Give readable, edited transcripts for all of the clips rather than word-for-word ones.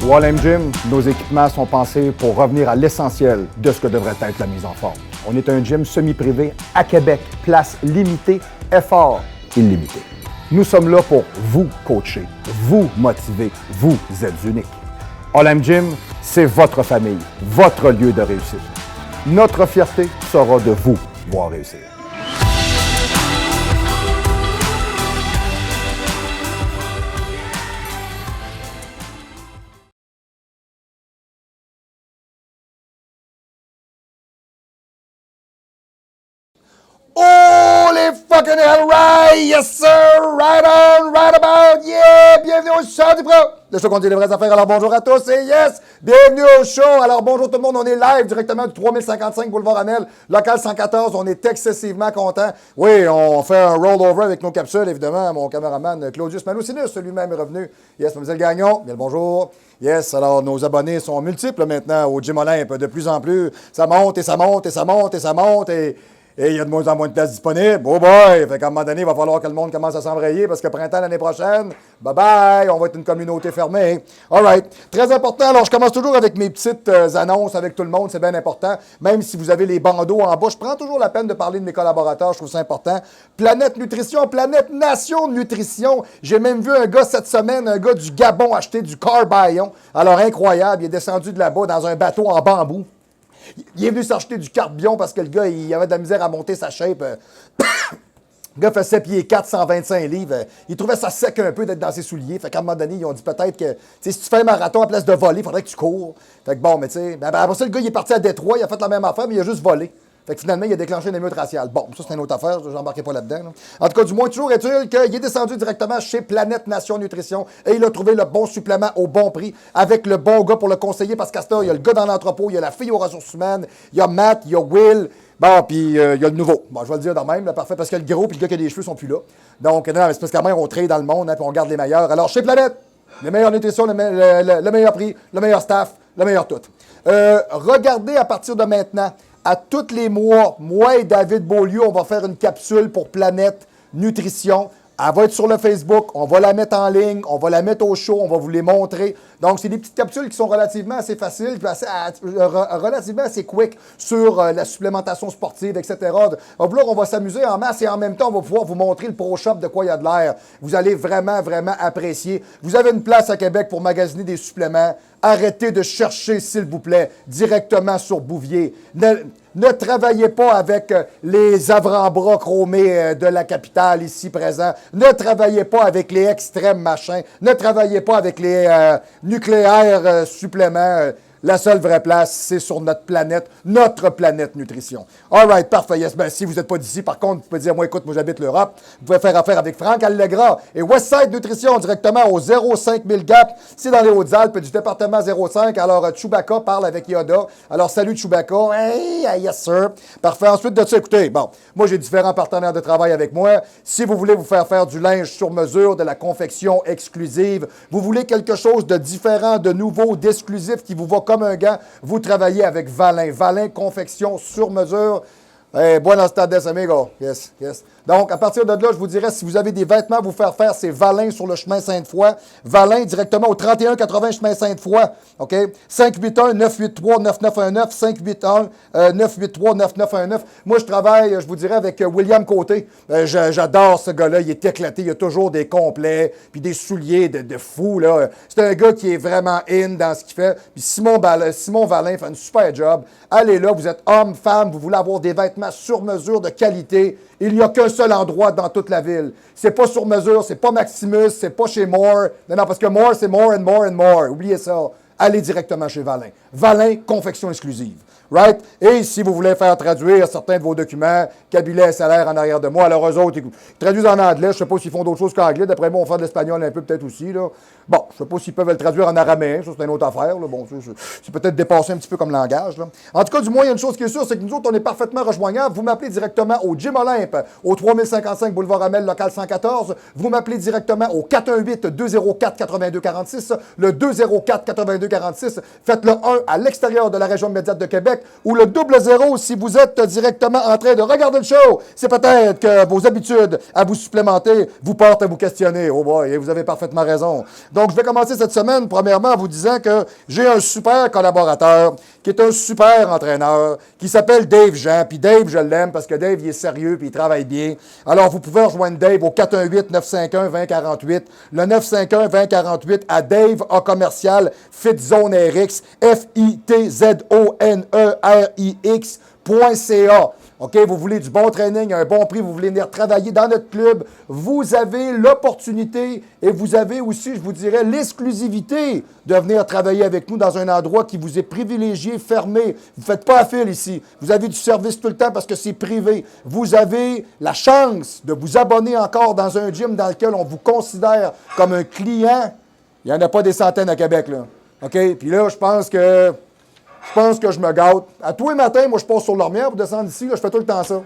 Wall Gym, nos équipements sont pensés pour revenir à l'essentiel de ce que devrait être la mise en forme. On est un gym semi-privé à Québec, place limitée, effort illimité. Nous sommes là pour vous coacher, vous motiver, vous êtes unique. All Gym, c'est votre famille, votre lieu de réussite. Notre fierté sera de vous voir réussir. Oh, les fucking hell right! Yes, sir! Right on, right about! Yeah! Bienvenue au show du pro! Le show qu'on dit les vraies affaires. Alors, bonjour à tous et yes! Bienvenue au show! Alors, bonjour tout le monde. On est live directement du 3055 Boulevard Amel, local 114. On est excessivement contents. Oui, on fait un rollover avec nos capsules, évidemment. Mon caméraman Claudius Manoucinus, lui-même est revenu. Yes, Mlle Gagnon. Bien le bonjour. Yes, alors nos abonnés sont multiples maintenant au Gym Olympe. De plus en plus, ça monte et ça monte et ça monte et ça monte et il y a de moins en moins de places disponibles. Oh boy! Fait qu'à un moment donné, il va falloir que le monde commence à s'embrayer parce que printemps l'année prochaine, bye-bye, on va être une communauté fermée. All right. Très important. Alors, je commence toujours avec mes petites annonces avec tout le monde. C'est bien important. Même si vous avez les bandeaux en bas, je prends toujours la peine de parler de mes collaborateurs. Je trouve ça important. Planète Nutrition, Planète Nation Nutrition. J'ai même vu un gars cette semaine, un gars du Gabon acheter du Carbion. Alors, incroyable. Il est descendu de là-bas dans un bateau en bambou. Il est venu s'acheter du carbion parce que le gars, il avait de la misère à monter sa shape. Le gars fait 7 pieds 4, 125 livres. Il trouvait ça sec un peu d'être dans ses souliers. Fait qu'à un moment donné, ils ont dit peut-être que si tu fais un marathon à place de voler, il faudrait que tu cours. Fait que bon, mais tu sais, après ça, le gars, il est parti à Détroit, il a fait la même affaire, mais il a juste volé. Fait que finalement, il a déclenché une émeute raciale. Bon, ça, c'est une autre affaire, j'embarquerai pas là-dedans. Là. En tout cas, du moins, toujours est-il qu'il est descendu directement chez Planète Nation Nutrition et il a trouvé le bon supplément au bon prix avec le bon gars pour le conseiller parce qu'à ce temps, il y a le gars dans l'entrepôt, il y a la fille aux ressources humaines, il y a Matt, il y a Will, bon, puis il y a le nouveau. Bon, je vais le dire de même, là, parfait, parce que le gros puis le gars qui a des cheveux sont plus là. Donc, non, c'est parce qu'à même, on trade dans le monde, hein, puis on garde les meilleurs. Alors, chez Planète, les meilleures nutrition, le meilleur prix, le meilleur staff, le meilleur tout. Regardez à partir de maintenant, à tous les mois, moi et David Beaulieu, on va faire une capsule pour Planète Nutrition. Elle va être sur le Facebook, on va la mettre en ligne, on va la mettre au show, on va vous les montrer. Donc, c'est des petites capsules qui sont relativement assez faciles, puis relativement assez quick sur la supplémentation sportive, etc. Donc là, on va s'amuser en masse et en même temps, on va pouvoir vous montrer le Pro Shop de quoi il y a de l'air. Vous allez vraiment, vraiment apprécier. Vous avez une place à Québec pour magasiner des suppléments. Arrêtez de chercher, s'il vous plaît, directement sur Bouvier. Ne travaillez pas avec les avant-bras chromés de la capitale ici présents. Ne travaillez pas avec les extrêmes machins. Ne travaillez pas avec les nucléaires suppléments. La seule vraie place, c'est sur notre planète Nutrition. All right, parfait. Yes, ben, si vous n'êtes pas d'ici, par contre, vous pouvez dire, moi, écoute, moi, j'habite l'Europe. Vous pouvez faire affaire avec Franck Allegra et Westside Nutrition directement au 05000 Gap. C'est dans les Hautes-Alpes du département 05. Alors, Chewbacca parle avec Yoda. Alors, salut Chewbacca. Hey, yes, sir. Parfait. Ensuite de ça, écoutez, bon, moi, j'ai différents partenaires de travail avec moi. Si vous voulez vous faire du linge sur mesure, de la confection exclusive, vous voulez quelque chose de différent, de nouveau, d'exclusif qui vous va comme un gant, vous travaillez avec Valin. Valin Confection sur mesure. Hey, buenas tardes, amigo. Yes, yes. Donc, à partir de là, je vous dirais, si vous avez des vêtements à vous faire faire, c'est Valin sur le chemin Sainte-Foy. Valin directement au 3180 chemin Sainte-Foy. OK? 581-983-9919. 581-983-9919. Moi, je travaille, je vous dirais, avec William Côté. J'adore ce gars-là. Il est éclaté. Il y a toujours des complets, puis des souliers de fou, là. C'est un gars qui est vraiment in dans ce qu'il fait. Puis Simon Valin fait un super job. Allez là, vous êtes homme, femme, vous voulez avoir des vêtements sur mesure de qualité. Il n'y a qu'un seul endroit dans toute la ville. C'est pas sur mesure, c'est pas Maximus, c'est pas chez Moore. Non, parce que Moore, c'est More and More and More. Oubliez ça. Allez directement chez Valin. Valin, confection exclusive. Right? Et si vous voulez faire traduire certains de vos documents, cabinet salaire en arrière de moi, alors eux autres, ils traduisent en anglais. Je ne sais pas s'ils font d'autres choses qu'en anglais. D'après moi, on fait de l'espagnol un peu peut-être aussi. Là. Bon, je ne sais pas s'ils peuvent le traduire en araméen. Ça, c'est une autre affaire. Là. Bon, c'est peut-être dépassé un petit peu comme langage. Là. En tout cas, du moins, il y a une chose qui est sûre, c'est que nous autres, on est parfaitement rejoignables. Vous m'appelez directement au Gym Olympe, au 3055 Boulevard Amel, local 114. Vous m'appelez directement au 418-204-8246. Le 204-8246. Faites le 1 à l'extérieur de la région immédiate de Québec. ou le 00 si vous êtes directement en train de regarder le show. C'est peut-être que vos habitudes à vous supplémenter vous portent à vous questionner. Oh boy, et vous avez parfaitement raison. Donc, je vais commencer cette semaine, premièrement, en vous disant que j'ai un super collaborateur qui est un super entraîneur, qui s'appelle Dave Jean. Puis Dave, je l'aime parce que Dave, il est sérieux puis il travaille bien. Alors, vous pouvez rejoindre Dave au 418-951-2048. Le 951-2048 à Dave A commercial FitZoneRx, FITZONERIX.ca. OK, vous voulez du bon training, un bon prix, vous voulez venir travailler dans notre club, vous avez l'opportunité et vous avez aussi, je vous dirais, l'exclusivité de venir travailler avec nous dans un endroit qui vous est privilégié, fermé. Vous ne faites pas à fil ici. Vous avez du service tout le temps parce que c'est privé. Vous avez la chance de vous abonner encore dans un gym dans lequel on vous considère comme un client. Il n'y en a pas des centaines à Québec, là. OK? Puis là, je pense que je me gâte. À tous les matins, moi, je passe sur l'Ormière pour descendre ici. Là, je fais tout le temps ça.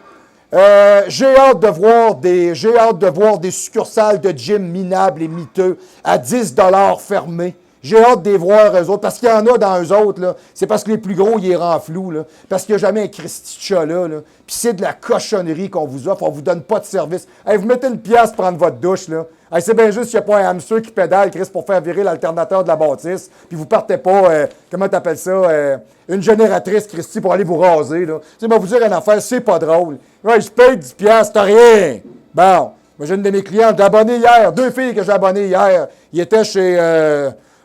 J'ai hâte de voir des succursales de gym minables et miteux à 10 $ fermés. J'ai hâte de les voir, eux autres, parce qu'il y en a dans eux autres, là. C'est parce que les plus gros, ils les rendent flous, là. Parce qu'il n'y a jamais un Christy de chat, là. Puis c'est de la cochonnerie qu'on vous offre. On ne vous donne pas de service. Hey, vous mettez le piastre pour prendre votre douche, là. Hey, c'est bien juste qu'il n'y a pas un hamster qui pédale, Chris, pour faire virer l'alternateur de la bâtisse. Puis vous partez pas, comment t'appelles ça, une génératrice, Christy, pour aller vous raser, là. Tu sais, moi, vous dire une affaire, c'est pas drôle. Ouais, je paye 10 piastres, t'as rien. Bon. Moi, j'ai une de mes clientes, j'ai abonné hier. 2 filles que j'ai abonnées hier. Ils étaient chez...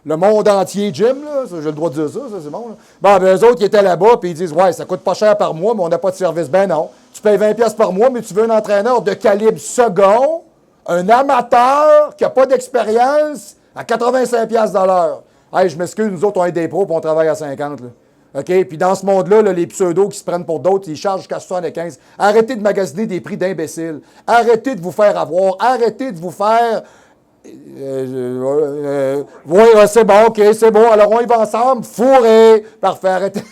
le monde entier gym, là, j'ai le droit de dire ça, c'est bon. Là. Bon, ben, eux autres, qui étaient là-bas, puis ils disent, ouais, ça coûte pas cher par mois, mais on n'a pas de service. Ben non, tu payes 20 piastres par mois, mais tu veux un entraîneur de calibre second, un amateur qui n'a pas d'expérience, à 85 piastres de l'heure. Hey, je m'excuse, nous autres, on est des pros, puis on travaille à 50, là. OK? Puis dans ce monde-là, là, les pseudos qui se prennent pour d'autres, ils chargent jusqu'à 75. Arrêtez de magasiner des prix d'imbéciles. Arrêtez de vous faire avoir. Arrêtez de vous faire... oui, c'est bon, OK, c'est bon. Alors, on y va ensemble. Fourré. Parfait, arrêtez.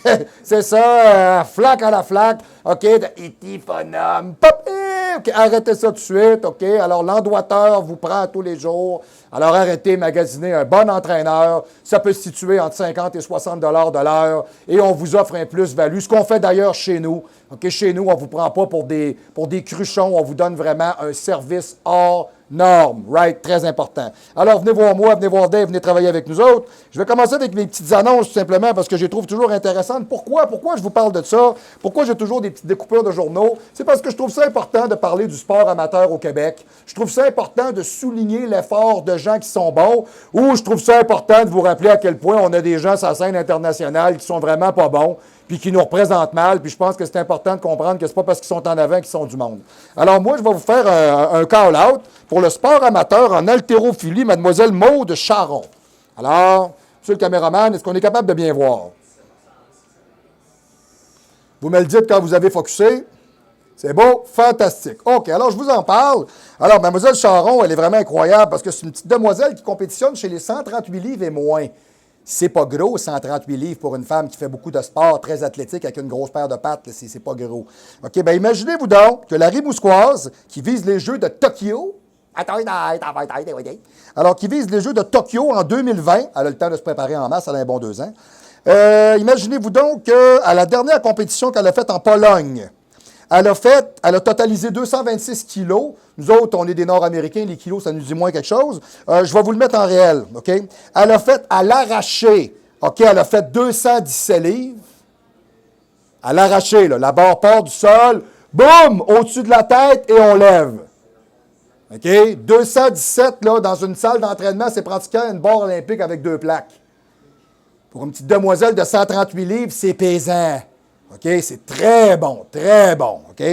C'est ça, flaque à la flaque. OK, itiphonome. Pop! OK, arrêtez ça tout de suite. OK, alors l'endoiteur vous prend tous les jours. Alors, arrêtez, magasiner un bon entraîneur. Ça peut se situer entre 50 et 60 $ de l'heure. Et on vous offre un plus-value. Ce qu'on fait d'ailleurs chez nous. OK, chez nous, on ne vous prend pas pour des cruchons. On vous donne vraiment un service hors norme, right? Très important. Alors, venez voir moi, venez voir Dave, venez travailler avec nous autres. Je vais commencer avec mes petites annonces, tout simplement, parce que je les trouve toujours intéressantes. Pourquoi je vous parle de ça? Pourquoi j'ai toujours des petites découpures de journaux? C'est parce que je trouve ça important de parler du sport amateur au Québec. Je trouve ça important de souligner l'effort de gens qui sont bons, ou je trouve ça important de vous rappeler à quel point on a des gens sur la scène internationale qui sont vraiment pas bons, puis qui nous représentent mal, puis je pense que c'est important de comprendre que c'est pas parce qu'ils sont en avant qu'ils sont du monde. Alors moi, je vais vous faire un call-out pour le sport amateur en haltérophilie, mademoiselle Maude Charon. Alors, monsieur le caméraman, est-ce qu'on est capable de bien voir? Vous me le dites quand vous avez focusé. C'est beau, fantastique. OK, alors je vous en parle. Alors, mademoiselle Charon, elle est vraiment incroyable parce que c'est une petite demoiselle qui compétitionne chez les 138 livres et moins. C'est pas gros, 138 livres pour une femme qui fait beaucoup de sport, très athlétique, avec une grosse paire de pattes, c'est pas gros. OK, bien imaginez-vous donc que la Rimousquoise, qui vise les Jeux de Tokyo, alors qui vise les Jeux de Tokyo en 2020, elle a le temps de se préparer en masse, elle a un bon 2 ans. Imaginez-vous donc qu'à la dernière compétition qu'elle a faite en Pologne, elle a totalisé 226 kilos. Nous autres, on est des Nord-Américains, les kilos, ça nous dit moins quelque chose. Je vais vous le mettre en réel, OK? Elle a fait à l'arraché, OK? Elle a fait 217 livres. À l'arraché, là, la barre part du sol, boum, au-dessus de la tête et on lève. OK? 217, là, dans une salle d'entraînement, c'est pratiquement une barre olympique avec 2 plaques. Pour une petite demoiselle de 138 livres, c'est pesant. OK? C'est très bon, OK?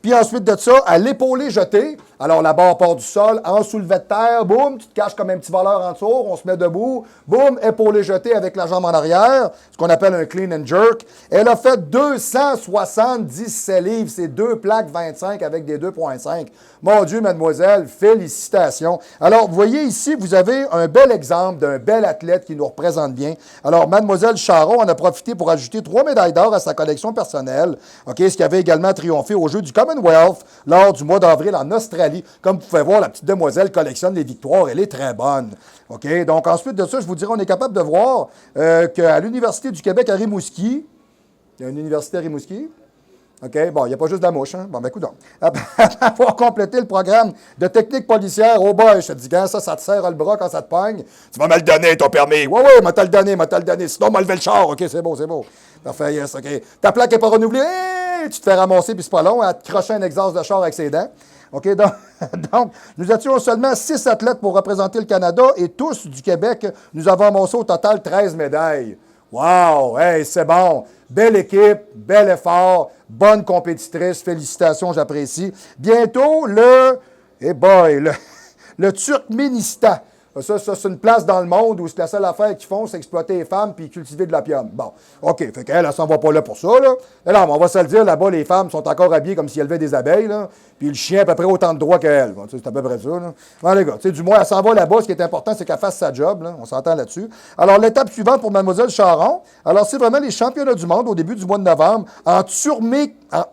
Puis ensuite de ça, à l'épaulé jeté, alors la barre part du sol, en soulevé de terre, boum, tu te caches comme un petit voleur en dessous, on se met debout, boum, épaulé jeté avec la jambe en arrière, ce qu'on appelle un clean and jerk. Elle a fait 277 livres, c'est 2 plaques 25 avec des 2,5. Mon Dieu, mademoiselle, félicitations. Alors, vous voyez ici, vous avez un bel exemple d'un bel athlète qui nous représente bien. Alors, mademoiselle Charon en a profité pour ajouter 3 médailles d'or à sa collection personnelle, OK, ce qui avait également triomphé aux Jeux du Commonwealth lors du mois d'avril en Australie. Comme vous pouvez voir, la petite demoiselle collectionne les victoires. Elle est très bonne. OK? Donc, ensuite de ça, je vous dirais, on est capable de voir qu'à l'Université du Québec à Rimouski, Il y a une université à Rimouski. OK, bon, il n'y a pas juste de la mouche, hein? Bon, ben, écoute donc. Après avoir complété le programme de technique policière, oh boy, je te dis, quand ça te serre le bras quand ça te pogne, tu vas me le donner, ton permis. Oui, m'a te le donné. Sinon, m'a levé le char. OK, c'est beau. Parfait, yes, OK. Ta plaque n'est pas renouvelée, hey! Tu te fais ramasser, puis c'est pas long, à te crocher un exhaust de char avec ses dents. OK, donc, nous étions seulement 6 athlètes pour représenter le Canada et tous du Québec. Nous avons amassé au total 13 médailles. Wow! Hey, c'est bon! Belle équipe, bel effort, bonne compétitrice, félicitations, j'apprécie. Bientôt, le Turkménistan. Ça, c'est une place dans le monde où la seule affaire qu'ils font, c'est exploiter les femmes puis cultiver de l'opium. Bon, OK, fait qu'elle, elle s'en va pas là pour ça, là. Mais non, mais on va se le dire, là-bas, les femmes sont encore habillées comme si elles élevaient des abeilles, là. Puis le chien a à peu près autant de droits qu'elle. Bon, c'est à peu près ça, là. Bon, les gars, du moins, elle s'en va là-bas. Ce qui est important, c'est qu'elle fasse sa job, là. On s'entend là-dessus. Alors, l'étape suivante pour Mademoiselle Charon, alors, c'est vraiment les championnats du monde au début du mois de novembre en Turkménistan.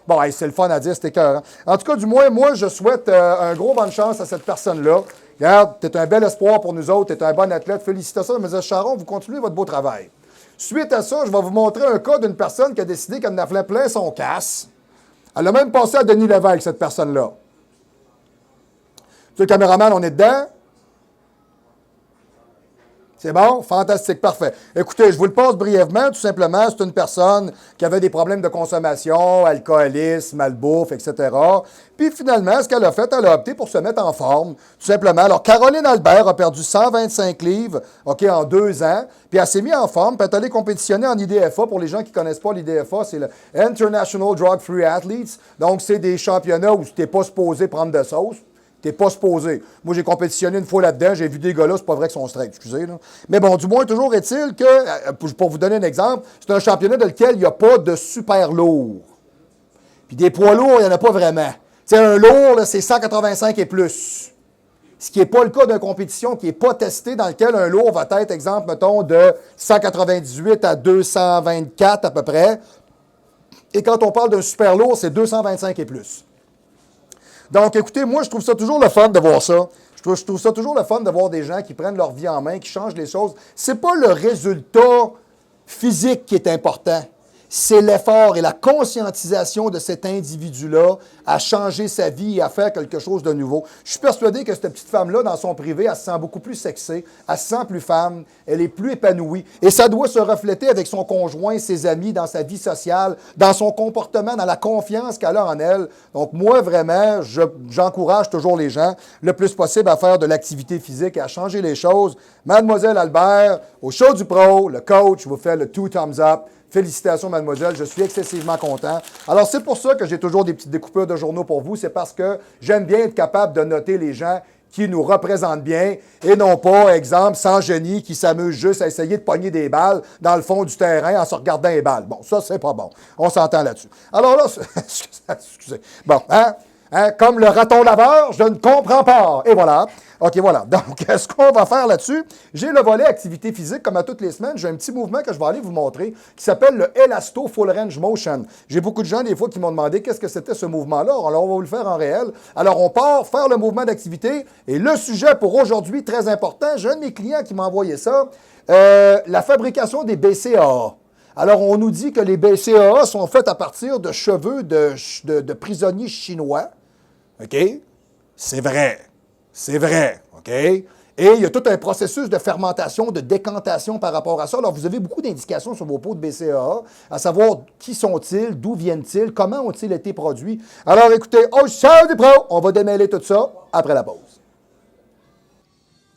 Bon, hey, c'est le fun à dire, c'était écœurant. En tout cas, du moins, moi, je souhaite un gros bonne chance à cette personne-là. Regarde, tu es un bel espoir pour nous autres, tu es un bon athlète. Félicitations, Mlle Charon, vous continuez votre beau travail. Suite à ça, je vais vous montrer un cas d'une personne qui a décidé qu'elle en a fait plein son casse. Elle a même passé à Denis Lévesque, cette personne-là. Tu sais, le caméraman, on est dedans? C'est bon? Fantastique, parfait. Écoutez, je vous le passe brièvement, tout simplement. C'est une personne qui avait des problèmes de consommation, alcoolisme, malbouffe, etc. Puis finalement, ce qu'elle a fait, elle a opté pour se mettre en forme, tout simplement. Alors, Caroline Albert a perdu 125 livres, OK, en 2 ans. Puis elle s'est mise en forme, puis elle est allée compétitionner en IDFA. Pour les gens qui ne connaissent pas l'IDFA, c'est le International Drug Free Athletes. Donc, c'est des championnats où tu n'es pas supposé prendre de sauce. T'es pas supposé. Moi, j'ai compétitionné une fois là-dedans, j'ai vu des gars là, c'est pas vrai qu'ils sont straight, excusez. Là. Mais bon, du moins, toujours est-il que, pour vous donner un exemple, c'est un championnat dans lequel il n'y a pas de super lourd. Puis des poids lourds, il n'y en a pas vraiment. Tu sais, un lourd, là, c'est 185 et plus. Ce qui n'est pas le cas d'une compétition qui n'est pas testée, dans lequel un lourd va être, exemple, mettons, de 198 à 224 à peu près. Et quand on parle d'un super lourd, c'est 225 et plus. Donc, écoutez, moi, je trouve ça toujours le fun de voir ça. Je trouve ça toujours le fun de voir des gens qui prennent leur vie en main, qui changent les choses. C'est pas le résultat physique qui est important. C'est l'effort et la conscientisation de cet individu-là à changer sa vie et à faire quelque chose de nouveau. Je suis persuadé que cette petite femme-là, dans son privé, elle se sent beaucoup plus sexée, elle se sent plus femme, elle est plus épanouie. Et ça doit se refléter avec son conjoint, ses amis, dans sa vie sociale, dans son comportement, dans la confiance qu'elle a en elle. Donc moi, vraiment, j'encourage toujours les gens le plus possible à faire de l'activité physique et à changer les choses. Mademoiselle Albert, au show du pro, le coach vous fait le 2 thumbs up. Félicitations, mademoiselle, je suis excessivement content. Alors, c'est pour ça que j'ai toujours des petites découpures de journaux pour vous. C'est parce que j'aime bien être capable de noter les gens qui nous représentent bien et non pas, exemple, sans génie qui s'amuse juste à essayer de pogner des balles dans le fond du terrain en se regardant les balles. Bon, ça, c'est pas bon. On s'entend là-dessus. Alors là, excusez. Bon, comme le raton laveur, je ne comprends pas. Et voilà. OK, voilà. Donc, ce qu'on va faire là-dessus, j'ai le volet activité physique, comme à toutes les semaines. J'ai un petit mouvement que je vais aller vous montrer qui s'appelle le Elasto Full Range Motion. J'ai beaucoup de gens, des fois, qui m'ont demandé qu'est-ce que c'était ce mouvement-là. Alors, on va vous le faire en réel. Alors, on part faire le mouvement d'activité. Et le sujet pour aujourd'hui, très important, j'ai un de mes clients qui m'a envoyé ça, la fabrication des BCAA. Alors, on nous dit que les BCAA sont faits à partir de cheveux de prisonniers chinois. OK? C'est vrai. C'est vrai, OK? Et il y a tout un processus de fermentation, de décantation par rapport à ça. Alors, vous avez beaucoup d'indications sur vos pots de BCAA, à savoir qui sont-ils, d'où viennent-ils, comment ont-ils été produits. Alors, écoutez, au show du pro, on va démêler tout ça après la pause.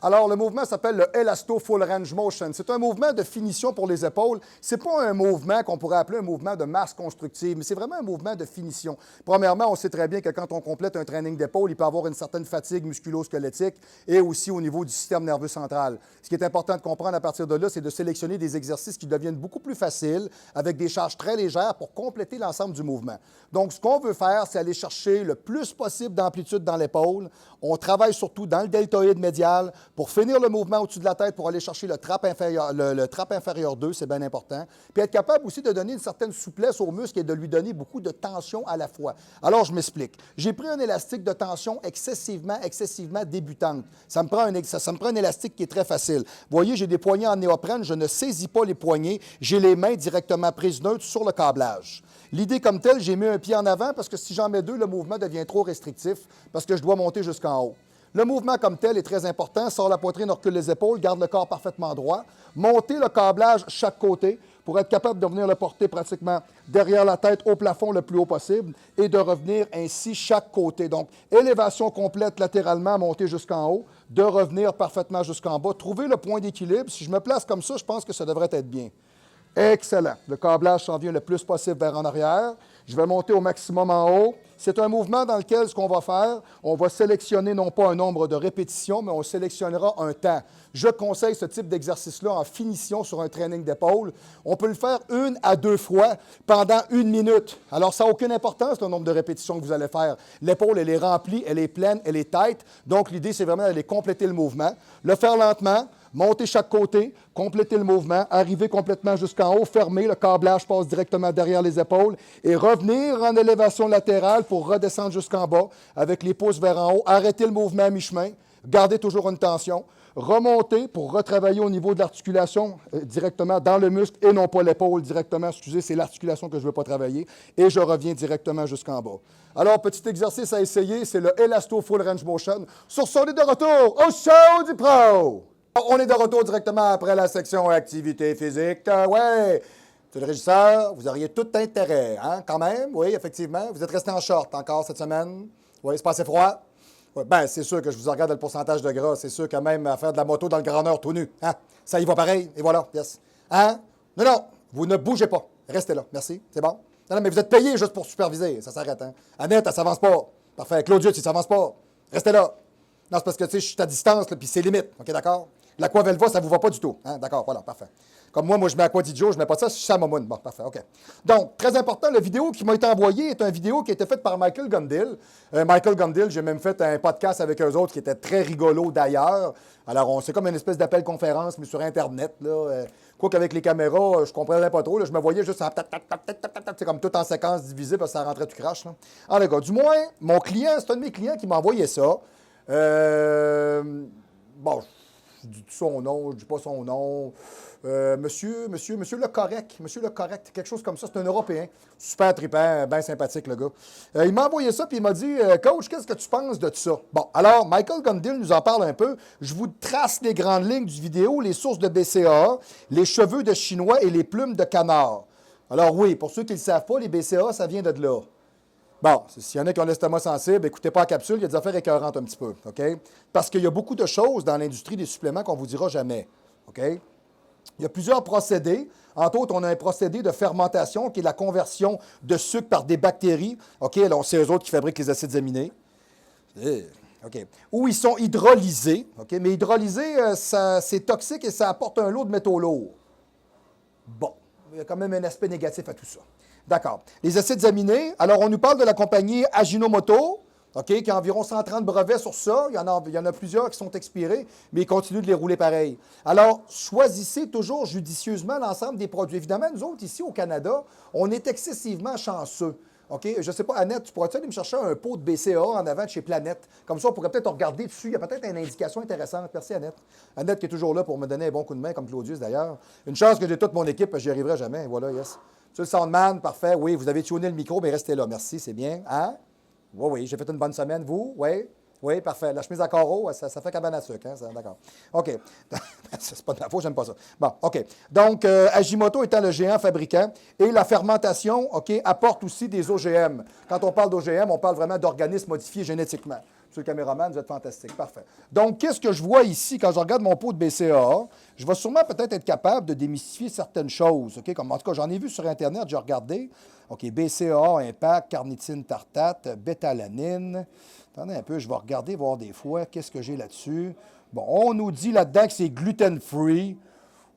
Alors, le mouvement s'appelle le Elasto Full Range Motion. C'est un mouvement de finition pour les épaules. Ce n'est pas un mouvement qu'on pourrait appeler un mouvement de masse constructive, mais c'est vraiment un mouvement de finition. Premièrement, on sait très bien que quand on complète un training d'épaule, il peut y avoir une certaine fatigue musculo-squelettique et aussi au niveau du système nerveux central. Ce qui est important de comprendre à partir de là, c'est de sélectionner des exercices qui deviennent beaucoup plus faciles avec des charges très légères pour compléter l'ensemble du mouvement. Donc, ce qu'on veut faire, c'est aller chercher le plus possible d'amplitude dans l'épaule. On travaille surtout dans le deltoïde médial Pour finir le mouvement au-dessus de la tête, pour aller chercher le trappe inférieur 2, c'est bien important. Puis être capable aussi de donner une certaine souplesse au muscle et de lui donner beaucoup de tension à la fois. Alors, je m'explique. J'ai pris un élastique de tension excessivement débutante. Ça me prend un élastique qui est très facile. Vous voyez, j'ai des poignets en néoprène, je ne saisis pas les poignets, j'ai les mains directement prises neutres sur le câblage. L'idée comme telle, j'ai mis un pied en avant parce que si j'en mets deux, le mouvement devient trop restrictif parce que je dois monter jusqu'en haut. Le mouvement comme tel est très important. Sors la poitrine, recule les épaules, garde le corps parfaitement droit. Montez le câblage chaque côté pour être capable de venir le porter pratiquement derrière la tête au plafond le plus haut possible et de revenir ainsi chaque côté. Donc, élévation complète latéralement, monter jusqu'en haut, de revenir parfaitement jusqu'en bas. Trouvez le point d'équilibre. Si je me place comme ça, je pense que ça devrait être bien. Excellent. Le câblage s'en vient le plus possible vers en arrière. Je vais monter au maximum en haut. C'est un mouvement dans lequel ce qu'on va faire, on va sélectionner non pas un nombre de répétitions, mais on sélectionnera un temps. Je conseille ce type d'exercice-là en finition sur un training d'épaule. On peut le faire 1 à 2 fois pendant 1 minute. Alors, ça n'a aucune importance, le nombre de répétitions que vous allez faire. L'épaule, elle est remplie, elle est pleine, elle est tight. Donc, l'idée, c'est vraiment d'aller compléter le mouvement. Le faire lentement. Monter chaque côté, compléter le mouvement, arriver complètement jusqu'en haut, fermer, le câblage passe directement derrière les épaules et revenir en élévation latérale pour redescendre jusqu'en bas avec les pouces vers en haut, arrêter le mouvement à mi-chemin, garder toujours une tension, remonter pour retravailler au niveau de l'articulation directement dans le muscle et non pas l'épaule directement. Excusez, c'est l'articulation que je ne veux pas travailler et je reviens directement jusqu'en bas. Alors, petit exercice à essayer, c'est le Elasto Full Range Motion. Sur son lit de retour au show du pro! On est de retour directement après la section activité physique. Ouais, c'est le régisseur, vous auriez tout intérêt, hein, quand même, oui, effectivement. Vous êtes resté en short encore cette semaine. Oui, c'est pas assez froid. Ouais, ben, c'est sûr que je vous regarde le pourcentage de gras. C'est sûr que même à faire de la moto dans le grandeur tout nu, hein, ça y va pareil, et voilà, yes. Hein? Non, non, vous ne bougez pas. Restez là, merci, c'est bon? Non, non, mais vous êtes payé juste pour superviser, ça s'arrête, hein. Annette, elle s'avance pas. Parfait, Claudius, il s'avance pas. Restez là. Non, c'est parce que, tu sais, je suis à distance, puis c'est limite, OK, d'accord? L'Aquavelva, ça ne vous va pas du tout. Hein? D'accord, voilà, parfait. Comme moi, je mets Aquadigio, je ne mets pas ça, je suis à Momoun. Bon, parfait, OK. Donc, très important, la vidéo qui m'a été envoyée est une vidéo qui a été faite par Michael Gundil. Michael Gundil, j'ai même fait un podcast avec eux autres qui était très rigolo d'ailleurs. Alors, c'est comme une espèce d'appel-conférence, mais sur Internet, là. Quoi qu'avec les caméras, je ne comprenais pas trop. Là, je me voyais juste en c'est comme tout en séquence divisée parce que ça rentrait tout crash. Là. En tout cas, du moins, mon client, c'est un de mes clients qui m'a envoyé ça. Bon, je dis son nom, je dis pas son nom. Monsieur Le Correct, quelque chose comme ça. C'est un Européen. Super trippant, bien sympathique, le gars. Il m'a envoyé ça, puis il m'a dit Coach, qu'est-ce que tu penses de ça? Bon, alors, Michael Gundil nous en parle un peu. Je vous trace les grandes lignes du vidéo, les sources de BCAA, les cheveux de chinois et les plumes de canard. Alors, oui, pour ceux qui ne le savent pas, les BCAA, ça vient de là. Bon, s'il y en a qui ont l'estomac sensible, écoutez pas la capsule, il y a des affaires écœurantes un petit peu, OK? Parce qu'il y a beaucoup de choses dans l'industrie des suppléments qu'on ne vous dira jamais, OK? Il y a plusieurs procédés. Entre autres, on a un procédé de fermentation qui est la conversion de sucre par des bactéries, OK? Alors, c'est eux autres qui fabriquent les acides aminés. OK. Ou ils sont hydrolysés, OK? Mais hydrolysés, c'est toxique et ça apporte un lot de métaux lourds. Bon, il y a quand même un aspect négatif à tout ça. D'accord. Les acides aminés, alors on nous parle de la compagnie Ajinomoto, OK, qui a environ 130 brevets sur ça. Il y en a plusieurs qui sont expirés, mais ils continuent de les rouler pareil. Alors, choisissez toujours judicieusement l'ensemble des produits. Évidemment, nous autres, ici au Canada, on est excessivement chanceux. OK? Je ne sais pas, Annette, tu pourrais-tu aller me chercher un pot de BCA en avant de chez Planète? Comme ça, on pourrait peut-être regarder dessus. Il y a peut-être une indication intéressante. Merci, Annette. Annette qui est toujours là pour me donner un bon coup de main, comme Claudius d'ailleurs. Une chance que j'ai toute mon équipe, j'y arriverai jamais. Voilà, yes. Sur le Soundman, parfait. Oui, vous avez tuné le micro, mais restez là. Merci, c'est bien. Hein? Oui, oui, j'ai fait une bonne semaine. Vous? Oui? Oui, parfait. La chemise à carreaux, ça fait cabane à sucre, hein? D'accord. OK. C'est pas de ma faute, j'aime pas ça. Bon, OK. Donc, Ajinomoto étant le géant fabricant et la fermentation, OK, apporte aussi des OGM. Quand on parle d'OGM, on parle vraiment d'organismes modifiés génétiquement. Monsieur le caméraman, vous êtes fantastique. Parfait. Donc, qu'est-ce que je vois ici quand je regarde mon pot de BCAA? Je vais sûrement peut-être être capable de démystifier certaines choses. OK? Comme, en tout cas, j'en ai vu sur Internet, j'ai regardé. OK, BCAA, impact, carnitine tartate, bétalanine. Attendez un peu, je vais regarder, voir des fois, qu'est-ce que j'ai là-dessus. Bon, on nous dit là-dedans que c'est gluten-free.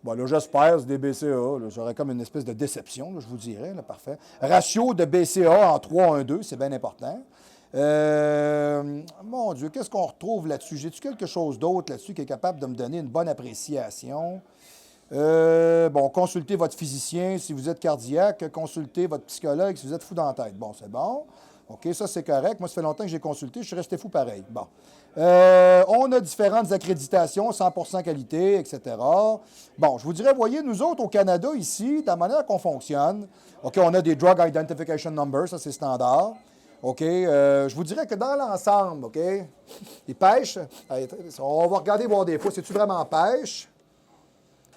Bon, là, j'espère, c'est des BCAA. J'aurais comme une espèce de déception, là, je vous dirais. Là, parfait. Ratio de BCAA en 3-1-2, c'est bien important. Mon Dieu, qu'est-ce qu'on retrouve là-dessus? J'ai-tu quelque chose d'autre là-dessus qui est capable de me donner une bonne appréciation? Bon, consultez votre physicien si vous êtes cardiaque, consultez votre psychologue si vous êtes fou dans la tête. Bon, c'est bon. OK, ça c'est correct. Moi, ça fait longtemps que j'ai consulté, je suis resté fou pareil. Bon. On a différentes accréditations, 100% qualité, etc. Bon, je vous dirais, voyez, nous autres au Canada, ici, de la manière qu'on fonctionne, OK, on a des Drug Identification Numbers, ça c'est standard. OK, je vous dirais que dans l'ensemble, OK, ils pêchent. On va regarder voir des fois, c'est-tu vraiment pêche?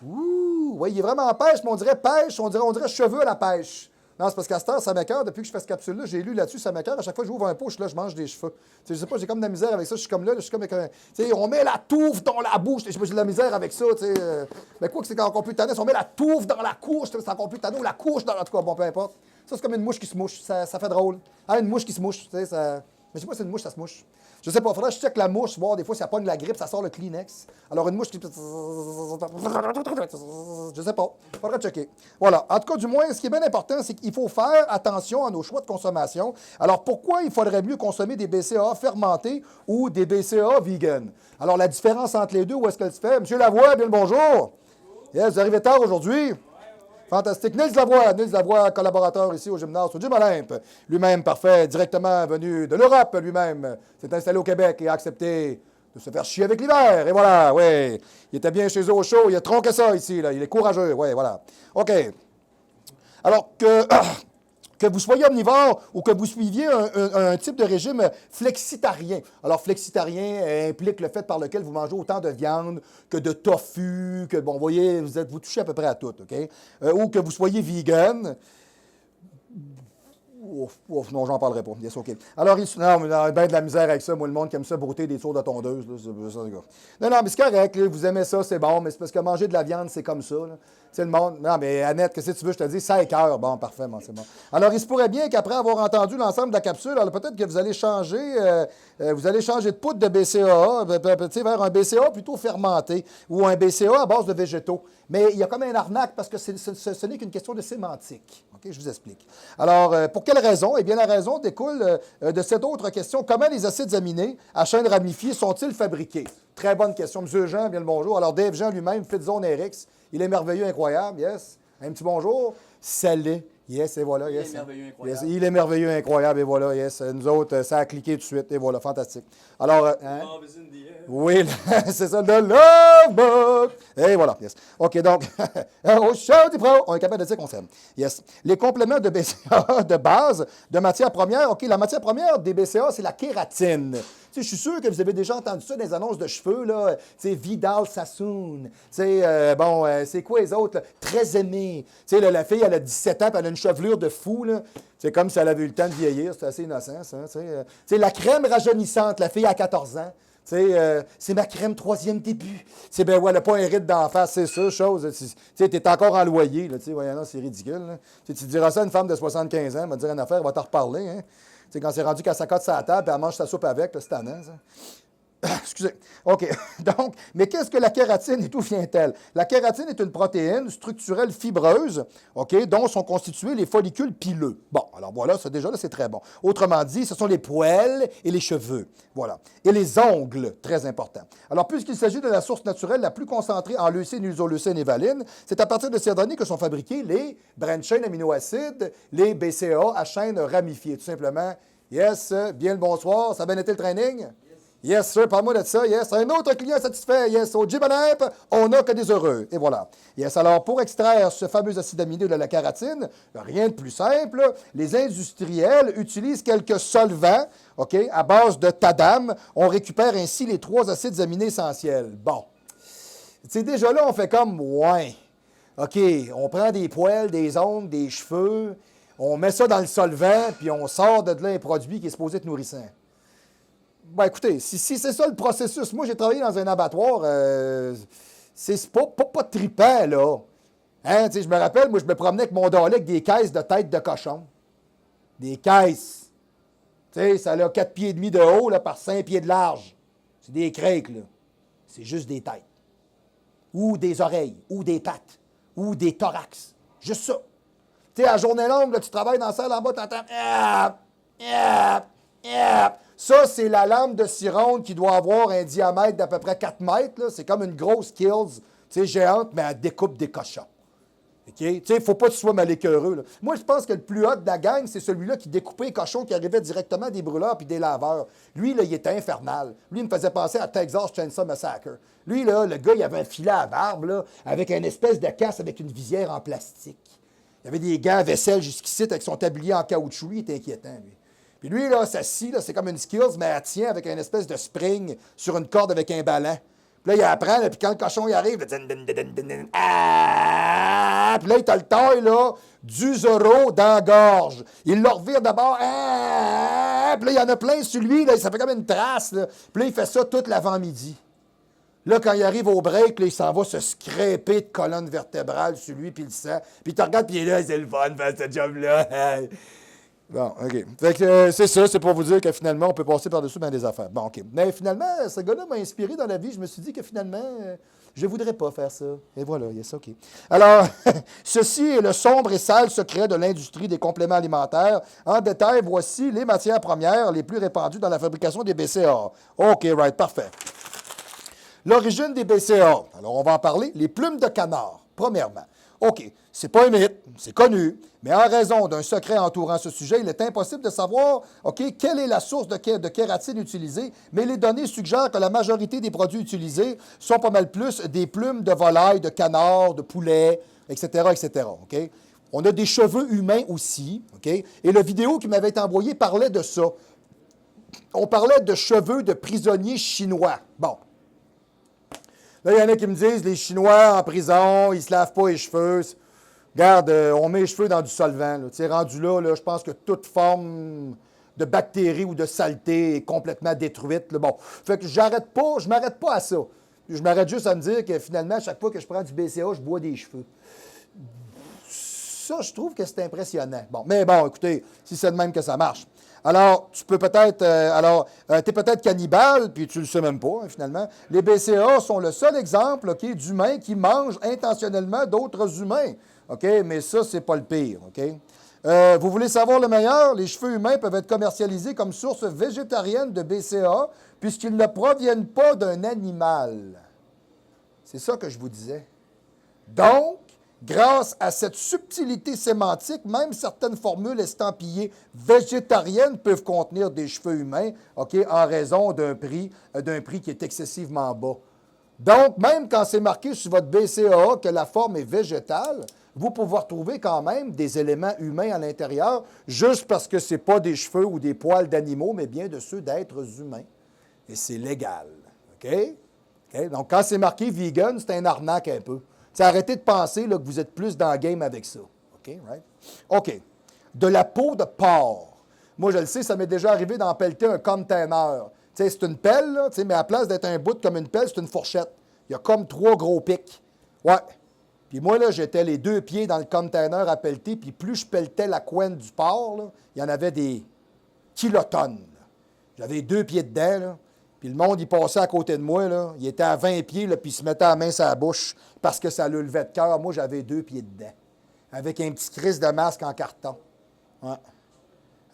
Ouh, oui, il est vraiment pêche, mais on dirait pêche, on dirait cheveux à la pêche. Non, c'est parce qu'à cette heure, ça m'écoeure. Depuis que je fais ce capsule-là, j'ai lu là-dessus, ça m'écoeure. À chaque fois que j'ouvre un pot, je mange des cheveux. Tu sais, je sais pas, j'ai comme de la misère avec ça. Je suis comme là, je suis comme avec un. Tu sais, on met la touffe dans la bouche. Je sais pas, j'ai de la misère avec ça, tu sais. Mais quoi que c'est encore plus tannant, si on met la touffe dans la couche, c'est encore plus tannant, ou la couche dans. En tout cas, bon, peu importe. Ça, c'est comme une mouche qui se mouche. Ça fait drôle. Ah, une mouche qui se mouche, tu sais, ça. Mais je sais pas si c'est une mouche, ça se mouche. Je sais pas, faudrait que je check la mouche, voir des fois si elle pogne la grippe, ça sort le Kleenex. Alors une mouche qui. Je sais pas. Faudrait checker. Voilà. En tout cas, du moins, ce qui est bien important, c'est qu'il faut faire attention à nos choix de consommation. Alors pourquoi il faudrait mieux consommer des BCAA fermentés ou des BCAA vegan? Alors la différence entre les deux, où est-ce qu'elle se fait? Monsieur Lavoie, bien le bonjour. Yes, vous arrivez tard aujourd'hui. Fantastique. Nils Lavoie, collaborateur ici au gymnase, au Gym Olympe. Lui-même, parfait, directement venu de l'Europe, lui-même. S'est installé au Québec et a accepté de se faire chier avec l'hiver. Et voilà, oui. Il était bien chez eux au show, il a tronqué ça ici, là. Il est courageux, oui, voilà. OK. Alors que vous soyez omnivore ou que vous suiviez un type de régime flexitarien. Alors, flexitarien implique le fait par lequel vous mangez autant de viande que de tofu, que, bon, vous voyez, vous touchez à peu près à tout, OK? Ou que vous soyez vegan. Ouf, non, j'en parlerai pas. Yes, OK. Alors, non, mais on a bien de la misère avec ça. Moi, le monde qui aime ça brouter des tours de tondeuse. Là, non, mais c'est correct. Là, vous aimez ça, c'est bon. Mais c'est parce que manger de la viande, c'est comme ça. C'est le monde. Non, mais Annette, qu'est-ce que tu veux? Je te dis, ça écoeure. Bon, parfait, bon, c'est bon. Alors, il se pourrait bien qu'après avoir entendu l'ensemble de la capsule, alors peut-être que vous allez changer de poudre de BCAA vers un BCAA plutôt fermenté ou un BCAA à base de végétaux. Mais il y a comme un arnaque parce que ce n'est qu'une question de sémantique. OK, je vous explique. Alors, pour quelle raison? Eh bien, la raison découle de cette autre question. Comment les acides aminés à chaîne ramifiée sont-ils fabriqués? Très bonne question. Monsieur Jean, bien le bonjour. Alors, Dave Jean lui-même, Fitzone RX, il est merveilleux, incroyable, yes. Un petit bonjour. Salé. Yes, et voilà, yes. Il est merveilleux, incroyable. Yes, il est merveilleux, incroyable, et voilà, yes. Nous autres, ça a cliqué tout de suite, et voilà, fantastique. Alors, oui, c'est ça, le Love Book. Et voilà, yes. OK, donc, au show du pro, on est capable de dire qu'on s'aime. Yes. Les compléments de BCA de base, de matière première, OK, la matière première des BCA, c'est la kératine. Tu sais, je suis sûr que vous avez déjà entendu ça dans les annonces de cheveux, là. Tu sais, Vidal Sassoon. Tu sais, c'est quoi les autres, là? Très aimé. Tu sais, la fille, elle a 17 ans, puis elle a une chevelure de fou, là. C'est comme si elle avait eu le temps de vieillir. C'est assez innocent, ça. Tu sais, la crème rajeunissante, la fille à 14 ans. C'est ma crème troisième début. C'est ben ouais, elle n'a pas un ride d'en face, c'est ça, chose. Tu sais, t'es encore en loyer, là, tu sais, voyons, c'est ridicule. Là. Tu diras ça à une femme de 75 ans, elle va te dire une affaire, elle va t'en reparler. Hein. Tu sais, quand c'est rendu qu'elle s'accote sa table, puis elle mange sa soupe avec, là, c'est tannant, ça. Excusez. OK. Donc, mais qu'est-ce que la kératine et d'où vient-elle? La kératine est une protéine structurelle fibreuse, OK, dont sont constitués les follicules pileux. Bon, alors voilà, ça déjà là, c'est très bon. Autrement dit, ce sont les poils et les cheveux. Voilà. Et les ongles, très important. Alors, puisqu'il s'agit de la source naturelle la plus concentrée en leucine, isoleucine et valine, c'est à partir de ces données que sont fabriqués les branched-chain aminoacides, les BCAA à chaîne ramifiée. Tout simplement, yes, bien le bonsoir, ça a bien été le training? Yes, sir, parle-moi de ça, yes. Un autre client satisfait, yes. Au Gym Olympe, on n'a que des heureux. Et voilà. Yes, alors pour extraire ce fameux acide aminé de la kératine, rien de plus simple, les industriels utilisent quelques solvants, OK, à base de tadam. On récupère ainsi les 3 acides aminés essentiels. Bon. Tu sais, déjà là, on fait comme, ouais. OK, on prend des poils, des ongles, des cheveux, on met ça dans le solvant, puis on sort de là un produit qui est supposé être nourrissant. Ben écoutez, si c'est ça le processus, moi j'ai travaillé dans un abattoir, c'est pas trippant, là. Hein, je me rappelle, moi je me promenais avec mon dolly avec des caisses de tête de cochon. Des caisses. Tu sais, ça a 4 pieds et demi de haut là, par 5 pieds de large. C'est des crêques, là. C'est juste des têtes. Ou des oreilles, ou des pattes, ou des thorax. Juste ça. Tu sais, à journée longue, là, tu travailles dans la salle en bas, tu entends... Ça, c'est la lame de scie ronde qui doit avoir un diamètre d'à peu près 4 mètres. Là. C'est comme une grosse Kills, géante, mais elle découpe des cochons. Il ne faut pas que tu sois mal écœureux. Moi, je pense que le plus hot de la gang, c'est celui-là qui découpait les cochons qui arrivaient directement des brûleurs puis des laveurs. Lui, là, il était infernal. Lui, il me faisait penser à Texas Chainsaw Massacre. Lui, là, le gars, il avait un filet à barbe là, avec une espèce de casse avec une visière en plastique. Il avait des gants à vaisselle jusqu'ici avec son tablier en caoutchouc. Il était inquiétant, lui. Puis lui, là, sa scie, là, c'est comme une Skills, mais elle tient avec une espèce de spring sur une corde avec un ballon. Puis là, il apprend, là, puis quand le cochon il arrive, puis là, il t'a le taille, là, du Zorro dans la gorge. Il le revire d'abord, puis là, il y en a plein sur lui, là, ça fait comme une trace, là. Puis là, il fait ça toute l'avant-midi. Là, quand il arrive au break, là, il s'en va se scraper de colonne vertébrale sur lui, puis il le sent. Puis il te regarde, puis il est là, c'est le fun, faire ce job-là. Bon, OK. Fait que c'est ça, c'est pour vous dire que finalement, on peut passer par-dessus bien des affaires. Bon, OK. Mais finalement, ce gars-là m'a inspiré dans la vie. Je me suis dit que finalement, je ne voudrais pas faire ça. Et voilà, yes, OK. Alors, ceci est le sombre et sale secret de l'industrie des compléments alimentaires. En détail, voici les matières premières les plus répandues dans la fabrication des BCAA. OK, right, parfait. L'origine des BCAA. Alors, on va en parler. Les plumes de canard, premièrement. OK, c'est pas un mythe, c'est connu, mais en raison d'un secret entourant ce sujet, il est impossible de savoir, OK, quelle est la source de kératine utilisée, mais les données suggèrent que la majorité des produits utilisés sont pas mal plus des plumes de volaille, de canard, de poulet, etc., etc., OK? On a des cheveux humains aussi, OK? Et la vidéo qui m'avait été envoyée parlait de ça. On parlait de cheveux de prisonniers chinois. Bon. Là, il y en a qui me disent, les Chinois en prison, ils ne se lavent pas les cheveux. Regarde, on met les cheveux dans du solvant. Tu sais, rendu là, je pense que toute forme de bactérie ou de saleté est complètement détruite. Là. Bon, fait que je m'arrête pas à ça. Je m'arrête juste à me dire que finalement, à chaque fois que je prends du BCA, je bois des cheveux. Ça, je trouve que c'est impressionnant. Bon, mais bon, écoutez, si c'est de même que ça marche. Alors, tu peux peut-être, tu es peut-être cannibale, puis tu le sais même pas, hein, finalement. Les BCA sont le seul exemple, OK, d'humains qui mangent intentionnellement d'autres humains. OK, mais ça, c'est pas le pire, OK? Vous voulez savoir le meilleur? Les cheveux humains peuvent être commercialisés comme source végétarienne de BCA, puisqu'ils ne proviennent pas d'un animal. C'est ça que je vous disais. Donc, grâce à cette subtilité sémantique, même certaines formules estampillées végétariennes peuvent contenir des cheveux humains, OK, en raison d'un prix qui est excessivement bas. Donc, même quand c'est marqué sur votre BCAA que la forme est végétale, vous pouvez retrouver quand même des éléments humains à l'intérieur, juste parce que ce n'est pas des cheveux ou des poils d'animaux, mais bien de ceux d'êtres humains. Et c'est légal. OK? OK? Donc, quand c'est marqué vegan, c'est un arnaque un peu. Arrêtez de penser là, que vous êtes plus dans le game avec ça. OK, right? OK. De la peau de porc. Moi, je le sais, ça m'est déjà arrivé d'en pelleter un container. C'est une pelle, là, mais à la place d'être un bout comme une pelle, c'est une fourchette. Il y a comme 3 gros pics. Ouais. Puis moi, là, j'étais les 2 pieds dans le container à pelleter, puis plus je pelletais la couenne du porc, là, il y en avait des kilotonnes. J'avais 2 pieds dedans, là. Puis le monde, il passait à côté de moi, là. Il était à 20 pieds, là, puis il se mettait la main sur la bouche parce que ça le levait de cœur. Moi, j'avais 2 pieds dedans, avec un petit crisse de masque en carton. Ouais.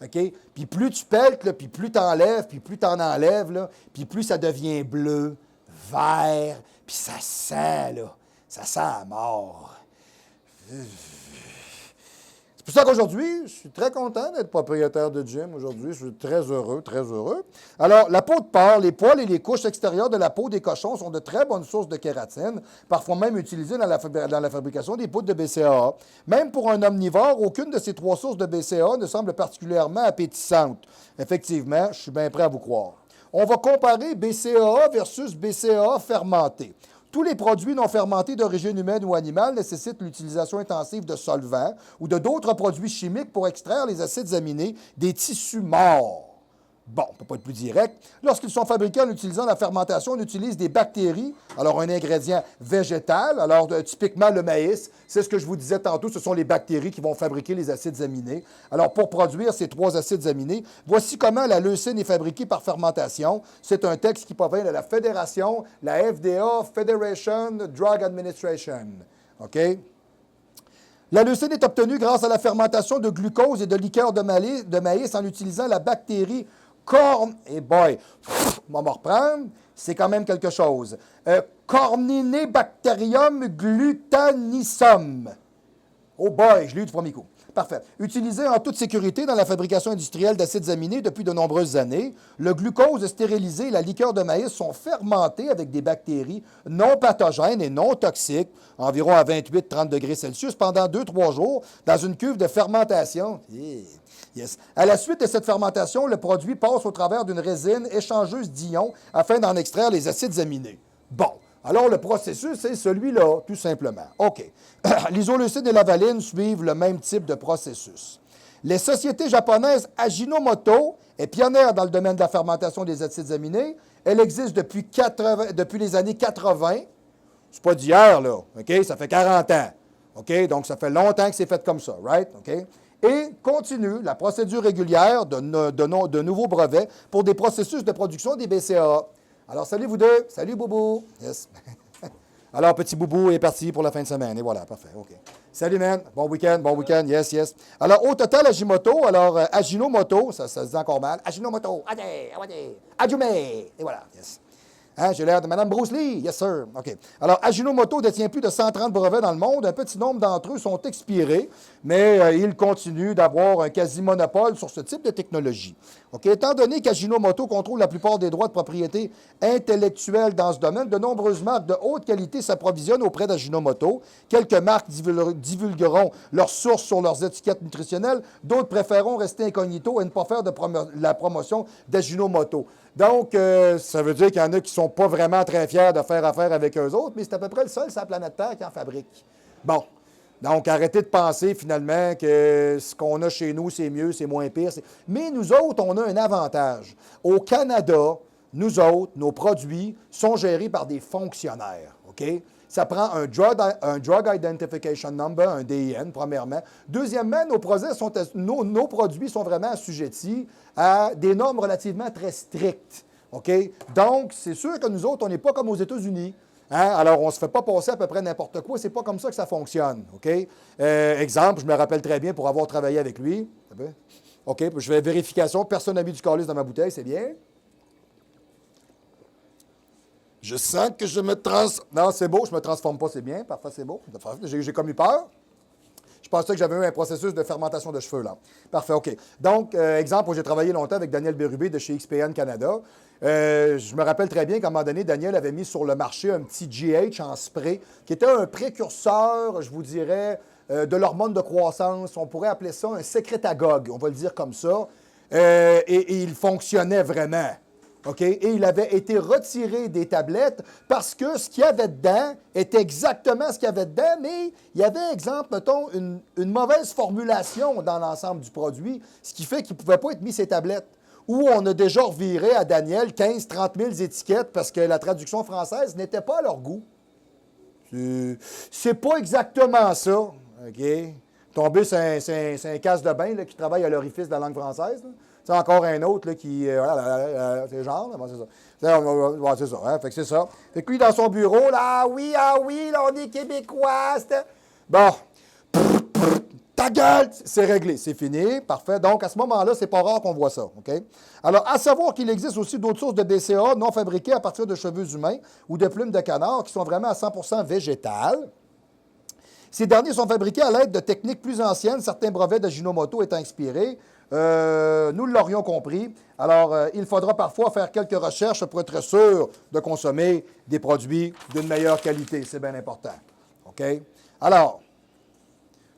OK? Puis plus tu peltes, là, puis plus tu enlèves, puis plus tu en enlèves, là, puis plus ça devient bleu, vert, puis ça sent, là. Ça sent la mort. C'est pour ça qu'aujourd'hui, je suis très content d'être propriétaire de gym aujourd'hui. Je suis très heureux, très heureux. Alors, la peau de porc, les poils et les couches extérieures de la peau des cochons sont de très bonnes sources de kératine, parfois même utilisées dans la fabrication des poudres de BCAA. Même pour un omnivore, aucune de ces 3 sources de BCAA ne semble particulièrement appétissante. Effectivement, je suis bien prêt à vous croire. On va comparer BCAA versus BCAA fermenté. Tous les produits non fermentés d'origine humaine ou animale nécessitent l'utilisation intensive de solvants ou de d'autres produits chimiques pour extraire les acides aminés des tissus morts. Bon, on ne peut pas être plus direct. Lorsqu'ils sont fabriqués en utilisant la fermentation, on utilise des bactéries, alors un ingrédient végétal, alors typiquement le maïs, c'est ce que je vous disais tantôt, ce sont les bactéries qui vont fabriquer les acides aminés. Alors pour produire ces 3 acides aminés, voici comment la leucine est fabriquée par fermentation. C'est un texte qui provient de la Fédération, la FDA, Federation Drug Administration. OK? La leucine est obtenue grâce à la fermentation de glucose et de liqueur de maïs en utilisant la bactérie Et boy, on va me reprendre, c'est quand même quelque chose. Corninebacterium glutanissum. Oh boy, je l'ai eu du premier coup. Parfait. Utilisé en toute sécurité dans la fabrication industrielle d'acides aminés depuis de nombreuses années, le glucose stérilisé et la liqueur de maïs sont fermentés avec des bactéries non pathogènes et non toxiques, environ à 28-30 degrés Celsius, pendant 2-3 jours, dans une cuve de fermentation. Yes. À la suite de cette fermentation, le produit passe au travers d'une résine échangeuse d'ions afin d'en extraire les acides aminés. Bon. Alors, le processus, c'est celui-là, tout simplement. OK. L'isoleucine et la valine suivent le même type de processus. Les sociétés japonaises Ajinomoto est pionnière dans le domaine de la fermentation des acides aminés. Elle existe depuis les années 80. C'est pas d'hier, là. OK? Ça fait 40 ans. OK? Donc, ça fait longtemps que c'est fait comme ça, right? OK? Et continue la procédure régulière de nouveaux brevets pour des processus de production des BCAA. Alors, salut vous deux. Salut, Boubou. Yes. Alors, petit Boubou est parti pour la fin de semaine. Et voilà, parfait. OK. Salut, man. Bon week-end, bon week-end. Yes, yes. Alors, au total, Ajinomoto, ça se dit encore mal. Ajinomoto. Ajume. Et voilà. Yes. Hein, j'ai l'air de Mme Bruce Lee. Yes, sir. OK. Alors, Ajinomoto détient plus de 130 brevets dans le monde. Un petit nombre d'entre eux sont expirés, mais il continue d'avoir un quasi-monopole sur ce type de technologie. OK. Étant donné qu'Ajinomoto contrôle la plupart des droits de propriété intellectuelle dans ce domaine, de nombreuses marques de haute qualité s'approvisionnent auprès d'Ajinomoto. Quelques marques divulgueront leurs sources sur leurs étiquettes nutritionnelles. D'autres préféreront rester incognito et ne pas faire de la promotion d'Ajinomoto. Donc, ça veut dire qu'il y en a qui ne sont pas vraiment très fiers de faire affaire avec eux autres, mais c'est à peu près le seul sur la planète Terre qui en fabrique. Bon. Donc, arrêtez de penser finalement que ce qu'on a chez nous, c'est mieux, c'est moins pire. Mais nous autres, on a un avantage. Au Canada, nous autres, nos produits sont gérés par des fonctionnaires. OK? Ça prend un Drug Identification Number, un DIN, premièrement. Deuxièmement, nos produits sont vraiment assujettis à des normes relativement très strictes. OK? Donc, c'est sûr que nous autres, on n'est pas comme aux États-Unis. Hein? Alors, on ne se fait pas passer à peu près n'importe quoi. C'est pas comme ça que ça fonctionne. OK? Exemple, je me rappelle très bien pour avoir travaillé avec lui. OK, je fais vérification. Personne n'a mis du calice dans ma bouteille, c'est bien. Je sens que je me transforme. Non, c'est beau, je ne me transforme pas, c'est bien. Parfait, c'est beau. J'ai comme eu peur. Je pensais que j'avais eu un processus de fermentation de cheveux, là. Parfait, OK. Donc, exemple, où j'ai travaillé longtemps avec Daniel Bérubé de chez XPN Canada. Je me rappelle très bien qu'à un moment donné, Daniel avait mis sur le marché un petit GH en spray, qui était un précurseur, je vous dirais, de l'hormone de croissance. On pourrait appeler ça un sécrétagogue, on va le dire comme ça. Et il fonctionnait vraiment. OK? Et il avait été retiré des tablettes parce que ce qu'il y avait dedans était exactement ce qu'il y avait dedans, mais il y avait, exemple, mettons, une mauvaise formulation dans l'ensemble du produit, ce qui fait qu'il ne pouvait pas être mis ces tablettes. Ou on a déjà reviré à Daniel 15-30 000 étiquettes parce que la traduction française n'était pas à leur goût. C'est pas exactement ça. OK? Tomber, c'est un casse de bain là, qui travaille à l'orifice de la langue française. Là. C'est encore un autre là, qui... c'est genre, c'est ça. C'est ça, hein? Fait que c'est ça. Fait que lui, dans son bureau, là, ah oui, là, on est québécois. Bon. Ta gueule! C'est réglé, c'est fini. Parfait. Donc, à ce moment-là, c'est pas rare qu'on voit ça. OK? Alors, à savoir qu'il existe aussi d'autres sources de BCA non fabriquées à partir de cheveux humains ou de plumes de canard qui sont vraiment à 100% végétales. Ces derniers sont fabriqués à l'aide de techniques plus anciennes, certains brevets d'Ajinomoto étant expirés. Nous l'aurions compris. Alors, il faudra parfois faire quelques recherches pour être sûr de consommer des produits d'une meilleure qualité. C'est bien important. OK? Alors,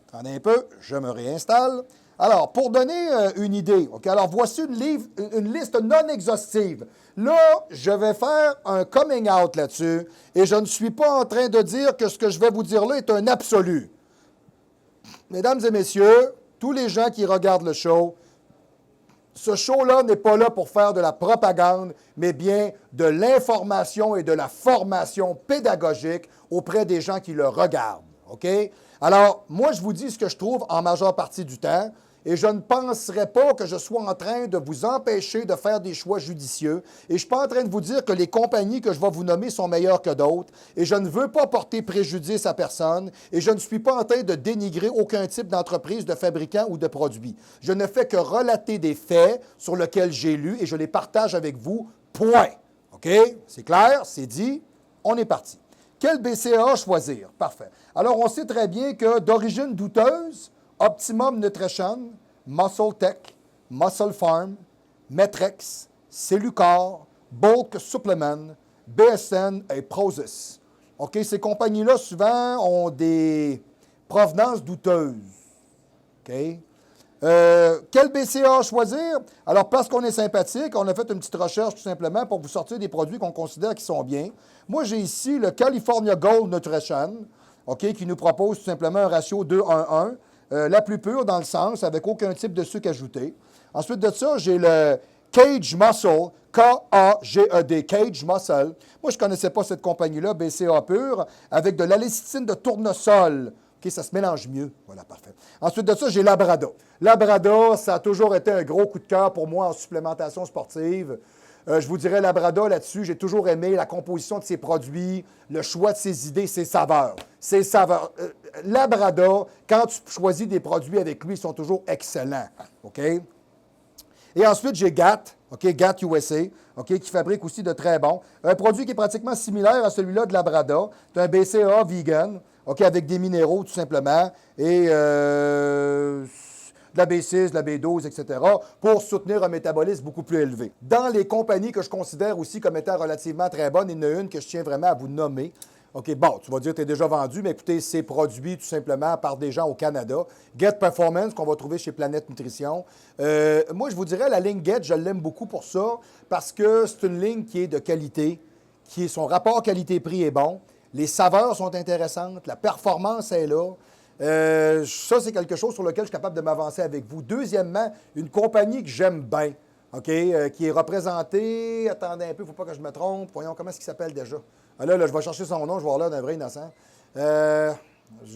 attendez un peu, je me réinstalle. Alors, pour donner une idée, OK? Alors, voici une liste non exhaustive. Là, je vais faire un coming out là-dessus et je ne suis pas en train de dire que ce que je vais vous dire là est un absolu. Mesdames et messieurs, tous les gens qui regardent le show, ce show-là n'est pas là pour faire de la propagande, mais bien de l'information et de la formation pédagogique auprès des gens qui le regardent. OK? Alors, moi, je vous dis ce que je trouve en majeure partie du temps. et je ne penserai pas que je sois en train de vous empêcher de faire des choix judicieux. Et je ne suis pas en train de vous dire que les compagnies que je vais vous nommer sont meilleures que d'autres. Et je ne veux pas porter préjudice à personne. Et je ne suis pas en train de dénigrer aucun type d'entreprise, de fabricant ou de produit. Je ne fais que relater des faits sur lesquels j'ai lu et je les partage avec vous. Point. OK? C'est clair? C'est dit? On est parti. Quel BCAA choisir? Parfait. Alors, on sait très bien que d'origine douteuse, Optimum Nutrition, Muscle Tech, Muscle Farm, Metrex, Cellucor, Bulk Supplement, BSN et Prozis. OK, ces compagnies-là, souvent, ont des provenances douteuses. OK? Quel BCA choisir? Alors, parce qu'on est sympathique, on a fait une petite recherche tout simplement pour vous sortir des produits qu'on considère qui sont bien. Moi, j'ai ici le California Gold Nutrition, OK, qui nous propose tout simplement un ratio 2-1-1, la plus pure dans le sens, avec aucun type de sucre ajouté. Ensuite de ça, j'ai le Cage Muscle, K-A-G-E-D, Cage Muscle. Moi, je ne connaissais pas cette compagnie-là, BCA pure, avec de la lécithine de tournesol. OK, ça se mélange mieux. Voilà, parfait. Ensuite de ça, j'ai Labrada. Labrada, ça a toujours été un gros coup de cœur pour moi en supplémentation sportive. Je vous dirais Labrada là-dessus. J'ai toujours aimé la composition de ses produits, le choix de ses idées, ses saveurs. Ses saveurs. Labrada, quand tu choisis des produits avec lui, ils sont toujours excellents. OK? Et ensuite, j'ai GAT, OK, GAT USA, OK, qui fabrique aussi de très bons. Un produit qui est pratiquement similaire à celui-là de Labrada. C'est un BCAA vegan, OK, avec des minéraux tout simplement, et de la B6, de la B12, etc., pour soutenir un métabolisme beaucoup plus élevé. Dans les compagnies que je considère aussi comme étant relativement très bonnes, il y en a une que je tiens vraiment à vous nommer. OK, bon, tu vas dire que tu es déjà vendu, mais écoutez, c'est produit tout simplement par des gens au Canada. Get Performance, qu'on va trouver chez Planète Nutrition. Moi, je vous dirais, la ligne Get, je l'aime beaucoup pour ça, parce que c'est une ligne qui est de qualité, son rapport qualité-prix est bon, les saveurs sont intéressantes, la performance est là. Ça, c'est quelque chose sur lequel je suis capable de m'avancer avec vous. Deuxièmement, une compagnie que j'aime bien, OK, qui est représentée, attendez un peu, il ne faut pas que je me trompe, voyons, comment est-ce qu'il s'appelle déjà? Ah là, je vais chercher son nom, je vais avoir l'air d'un vrai innocent. Je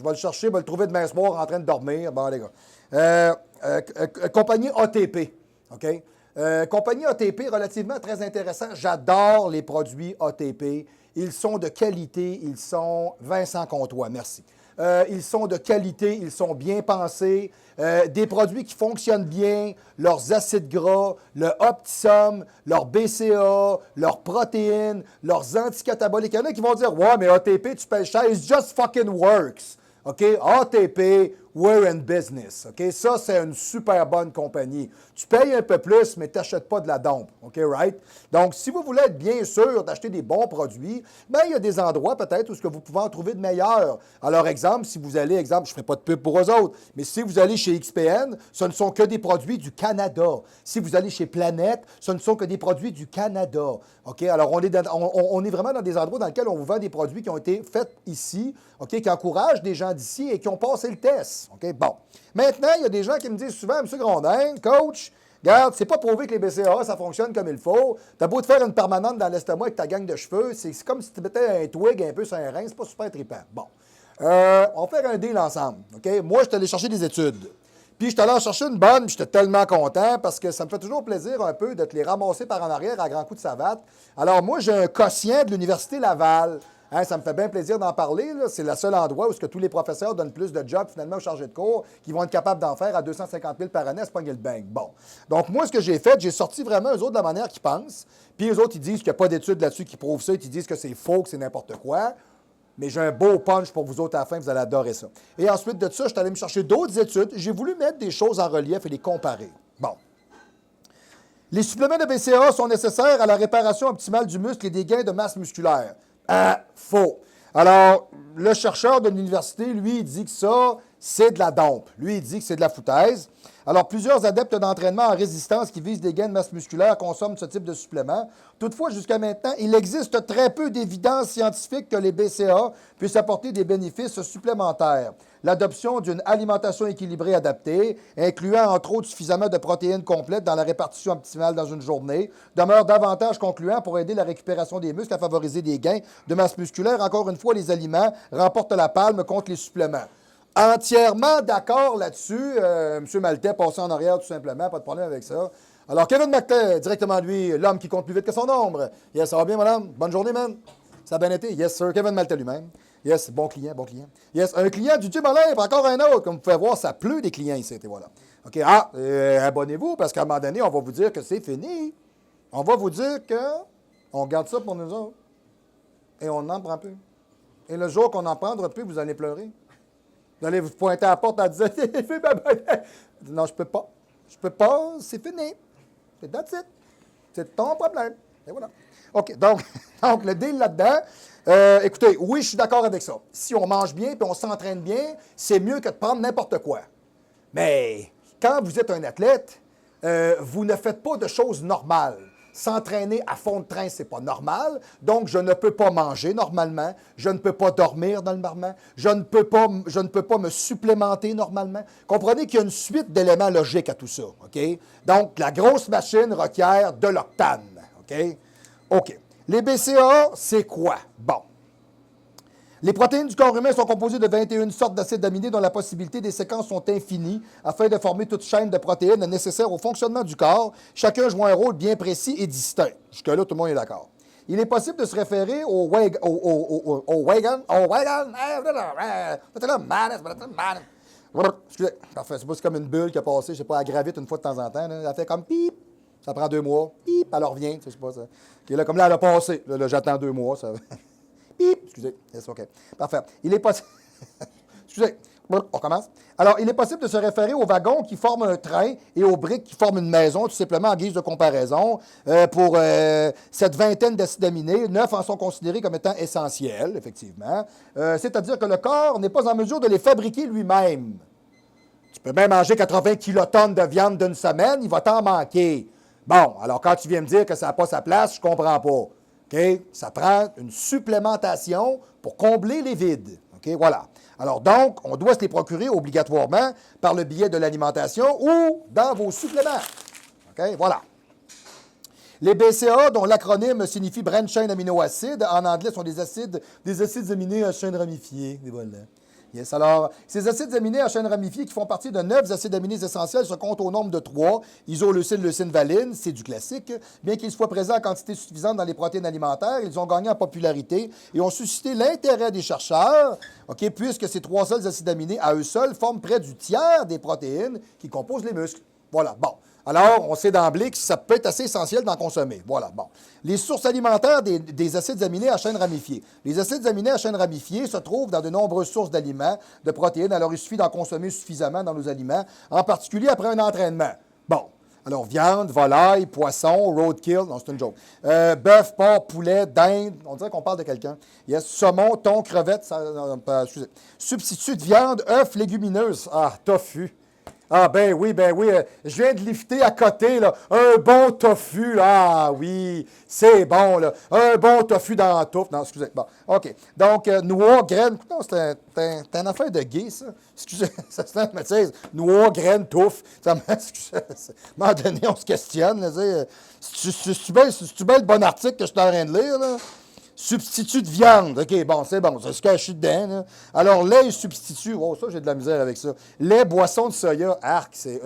vais le chercher, je vais le trouver demain soir en train de dormir. Bon, les gars. Compagnie ATP, OK? Compagnie ATP, relativement très intéressant. J'adore les produits ATP. Ils sont de qualité, ils sont... Vincent Comtois, merci. Ils sont de qualité, ils sont bien pensés, des produits qui fonctionnent bien, leurs acides gras, le Optisum, leur BCA, leurs protéines, leurs anticataboliques. Il y en a qui vont dire « Ouais, mais ATP, tu payes cher, it just fucking works. » OK? ATP, we're in business. OK? Ça, c'est une super bonne compagnie. Tu payes un peu plus, mais tu n'achètes pas de la dompe. OK, right? Donc, si vous voulez être bien sûr d'acheter des bons produits, bien, il y a des endroits peut-être où ce que vous pouvez en trouver de meilleurs. Alors, exemple, si vous allez, je ne ferai pas de pub pour eux autres, mais si vous allez chez XPN, ce ne sont que des produits du Canada. Si vous allez chez Planète, ce ne sont que des produits du Canada. OK? Alors, on est vraiment dans des endroits dans lesquels on vous vend des produits qui ont été faits ici, OK, qui encouragent des gens d'ici et qui ont passé le test. OK? Bon. Maintenant, il y a des gens qui me disent souvent, M. Grondin, coach, regarde, c'est pas prouvé que les BCAA, ça fonctionne comme il faut. T'as beau te faire une permanente dans l'estomac avec ta gang de cheveux, c'est comme si tu mettais un twig un peu sur un rein, c'est pas super trippant. Bon. On va faire un deal ensemble. OK? Moi, je suis allé chercher des études. Puis, je suis allé en chercher une bonne, puis j'étais tellement content parce que ça me fait toujours plaisir un peu de te les ramasser par en arrière à grands coups de savate. Alors, moi, j'ai un quotient de l'Université Laval. Hein, ça me fait bien plaisir d'en parler. C'est le seul endroit où tous les professeurs donnent plus de jobs finalement aux chargés de cours qui vont être capables d'en faire à 250 000 par année à se pogner le bang. Bon. Donc, moi, ce que j'ai fait, j'ai sorti vraiment eux autres de la manière qu'ils pensent. Puis, eux autres, ils disent qu'il n'y a pas d'études là-dessus qui prouvent ça. Ils disent que c'est faux, que c'est n'importe quoi. Mais j'ai un beau punch pour vous autres à la fin, vous allez adorer ça. Et ensuite de ça, je suis allé me chercher d'autres études. J'ai voulu mettre des choses en relief et les comparer. Bon. Les suppléments de BCAA sont nécessaires à la réparation optimale du muscle et des gains de masse musculaire. Faux. Alors, le chercheur de l'université, lui, il dit que ça, c'est de la dompe. Lui, il dit que c'est de la foutaise. Alors, plusieurs adeptes d'entraînement en résistance qui visent des gains de masse musculaire consomment ce type de supplément. Toutefois, jusqu'à maintenant, il existe très peu d'évidence scientifique que les BCAA puissent apporter des bénéfices supplémentaires. L'adoption d'une alimentation équilibrée adaptée, incluant entre autres suffisamment de protéines complètes dans la répartition optimale dans une journée, demeure davantage concluant pour aider la récupération des muscles à favoriser des gains de masse musculaire. Encore une fois, les aliments remportent la palme contre les suppléments. Entièrement d'accord là-dessus. M. Maltais, passé en arrière tout simplement, pas de problème avec ça. Alors, Kevin Maltais, directement lui, l'homme qui compte plus vite que son ombre. Yes, ça va bien, madame? Bonne journée, man. Ça a bien été? Yes, sir. Kevin Maltais lui-même. Yes, bon client, bon client. Yes, un client du Gym Olympe, encore un autre. Comme vous pouvez voir, ça pleut des clients ici, et voilà. OK, abonnez-vous, parce qu'à un moment donné, on va vous dire que c'est fini. On va vous dire que on garde ça pour nous autres. Et on n'en prend plus. Et le jour qu'on n'en prendra plus, vous allez pleurer. Vous allez vous pointer à la porte en disant « Non, je peux pas. Je peux pas, c'est fini. C'est that's it. C'est ton problème. » Et voilà. OK, donc le deal là-dedans, écoutez, oui, je suis d'accord avec ça. Si on mange bien et on s'entraîne bien, c'est mieux que de prendre n'importe quoi. Mais quand vous êtes un athlète, vous ne faites pas de choses normales. S'entraîner à fond de train, c'est pas normal. Donc, je ne peux pas manger normalement. Je ne peux pas dormir normalement. Je ne peux pas me supplémenter normalement. Comprenez qu'il y a une suite d'éléments logiques à tout ça. OK? Donc, la grosse machine requiert de l'octane. OK? OK. Les BCAA, c'est quoi? Bon. Les protéines du corps humain sont composées de 21 sortes d'acides aminés dont la possibilité des séquences sont infinies afin de former toute chaîne de protéines nécessaires au fonctionnement du corps, chacun jouant un rôle bien précis et distinct. Jusque-là, tout le monde est d'accord. Il est possible de se référer au wagon. Excusez, parfait. C'est comme une bulle qui a passé, je sais pas, elle gravite une fois de temps en temps. Là. Elle fait comme pip. Ça prend 2 mois. Pip, elle revient. Je sais pas ça. Okay, là, comme là, elle a passé. Là, j'attends 2 mois. Ça... Pip! Excusez. Yes, OK. Parfait. Il est possible... Excusez. On commence. Alors, il est possible de se référer aux wagons qui forment un train et aux briques qui forment une maison, tout simplement en guise de comparaison. Pour cette vingtaine d'acides aminés, 9 en sont considérés comme étant essentiels, effectivement. C'est-à-dire que le corps n'est pas en mesure de les fabriquer lui-même. Tu peux même manger 80 kilotonnes de viande d'une semaine, il va t'en manquer. Bon, alors quand tu viens me dire que ça n'a pas sa place, je ne comprends pas. OK? Ça prend une supplémentation pour combler les vides. OK? Voilà. Alors donc, on doit se les procurer obligatoirement par le biais de l'alimentation ou dans vos suppléments. OK? Voilà. Les BCAA, dont l'acronyme signifie Branched Chain Amino Acids, en anglais sont des acides aminés à chaîne ramifiée. Et voilà. Yes. Alors, ces acides aminés à chaîne ramifiée qui font partie de 9 acides aminés essentiels se comptent au nombre de 3. Isoleucine, leucine, valine, c'est du classique. Bien qu'ils soient présents en quantité suffisante dans les protéines alimentaires, ils ont gagné en popularité et ont suscité l'intérêt des chercheurs, OK, puisque ces 3 seuls acides aminés, à eux seuls, forment près du tiers des protéines qui composent les muscles. Voilà, bon. Alors, on sait d'emblée que ça peut être assez essentiel d'en consommer. Voilà, bon. Les sources alimentaires des acides aminés à chaîne ramifiée. Les acides aminés à chaîne ramifiée se trouvent dans de nombreuses sources d'aliments, de protéines, alors il suffit d'en consommer suffisamment dans nos aliments, en particulier après un entraînement. Bon. Alors, viande, volaille, poisson, roadkill, non, c'est une joke. Bœuf, porc, poulet, dinde, on dirait qu'on parle de quelqu'un. Yes, saumon, thon, crevettes, excusez. Substitut de viande, œufs, légumineuses. Ah, tofu. Ah, ben oui, je viens de lifter à côté, là, un bon tofu, là. Ah oui, c'est bon, là. Un bon tofu dans la touffe. Non, excusez, bon, OK. Donc, noix, graines, non, c'est une affaire de gay, ça. Excusez, ça c'est un métier. Noix, graines, touffe. Ça excusez, à un moment donné, on se questionne, là, c'est-tu bien le bon article que je suis en train de lire, là? Substitut de viande. OK, bon, c'est bon. Ça se cache dedans. Là. Alors, lait et substitut. Oh, ça, j'ai de la misère avec ça. Lait, boisson de soya. Arc, c'est...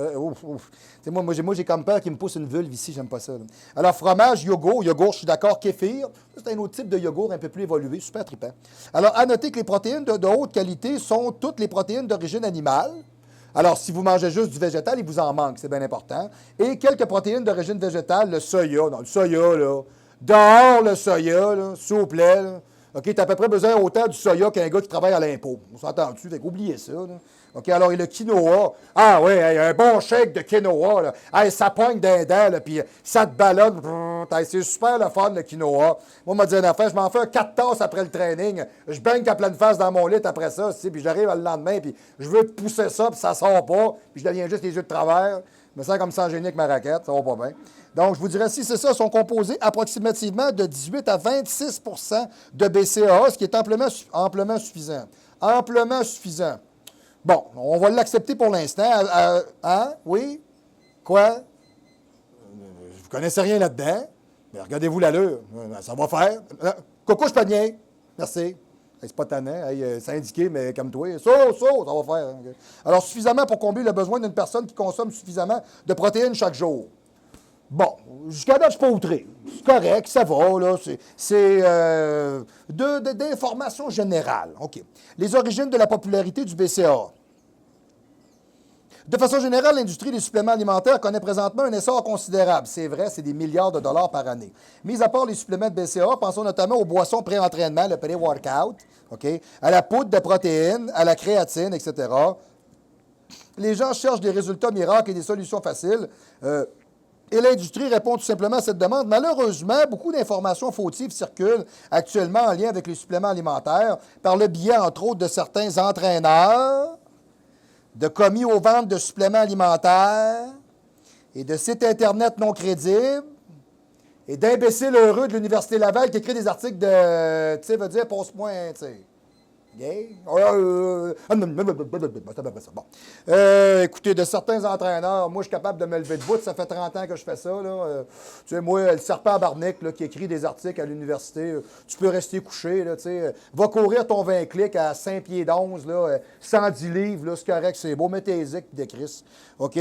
Moi, j'ai comme peur qu'il me pousse une vulve ici. J'aime pas ça. Là. Alors, fromage, yogourt. Yogourt, je suis d'accord. Kéfir. C'est un autre type de yogourt un peu plus évolué. Super trippant. Alors, à noter que les protéines de haute qualité sont toutes les protéines d'origine animale. Alors, si vous mangez juste du végétal, il vous en manque. C'est bien important. Et quelques protéines d'origine végétale. Le soya. Non, le soya, là... Dehors le soya, là, s'il vous plaît. Là. OK, tu as à peu près besoin autant du soya qu'un gars qui travaille à l'impôt. On s'entend-tu? Fait qu'oubliez ça. Là. OK, alors, et le quinoa. Ah oui, un bon shake de quinoa. Là. Hey, ça pogne d'un dent, là, puis ça te ballonne. C'est super le fun, le quinoa. Moi, m'a dit une affaire, je m'en fais un 4 tasses après le training. Je baigne à pleine face dans mon lit après ça, puis j'arrive le lendemain, puis je veux pousser ça, puis ça sort pas, puis je deviens juste les yeux de travers. Je me sens comme sans gêner avec ma raquette, ça va pas bien. Donc, je vous dirais, si c'est ça, sont composés approximativement de 18 à 26 de BCAA, ce qui est amplement suffisant. Amplement suffisant. Bon, on va l'accepter pour l'instant. Hein? Oui? Quoi? Vous connaissez rien là-dedans, mais regardez-vous l'allure. Ça va faire. Coco, je panier. Merci. C'est pas tannant. Hey, syndiqué, mais comme toi. Ça va faire. Hein. Alors, suffisamment pour combler le besoin d'une personne qui consomme suffisamment de protéines chaque jour. Bon, jusqu'à date, je ne suis pas outré. C'est correct, ça va, là. C'est d'informations générales. OK. Les origines de la popularité du BCAA. De façon générale, l'industrie des suppléments alimentaires connaît présentement un essor considérable. C'est vrai, c'est des milliards de dollars par année. Mis à part les suppléments de BCAA, pensons notamment aux boissons pré-entraînement, le pré-workout, OK, à la poudre de protéines, à la créatine, etc. Les gens cherchent des résultats miracles et des solutions faciles. Et l'industrie répond tout simplement à cette demande. Malheureusement, beaucoup d'informations fautives circulent actuellement en lien avec les suppléments alimentaires par le biais, entre autres, de certains entraîneurs, de commis aux ventes de suppléments alimentaires et de sites Internet non crédibles et d'imbéciles heureux de l'Université Laval qui écrit des articles de, tu sais, veut dire, pose-moi, tu sais. Gay? Bon. Écoutez, de certains entraîneurs, moi, je suis capable de me lever debout. Ça fait 30 ans que je fais ça. Là. Tu sais, moi, le serpent à Barnick là, qui écrit des articles à l'université, tu peux rester couché. Là, tu sais. Va courir ton 20 clics à 5 pieds d'11, là, 110 livres. Là, c'est correct, c'est beau. Mets tes zik et des Chris. OK?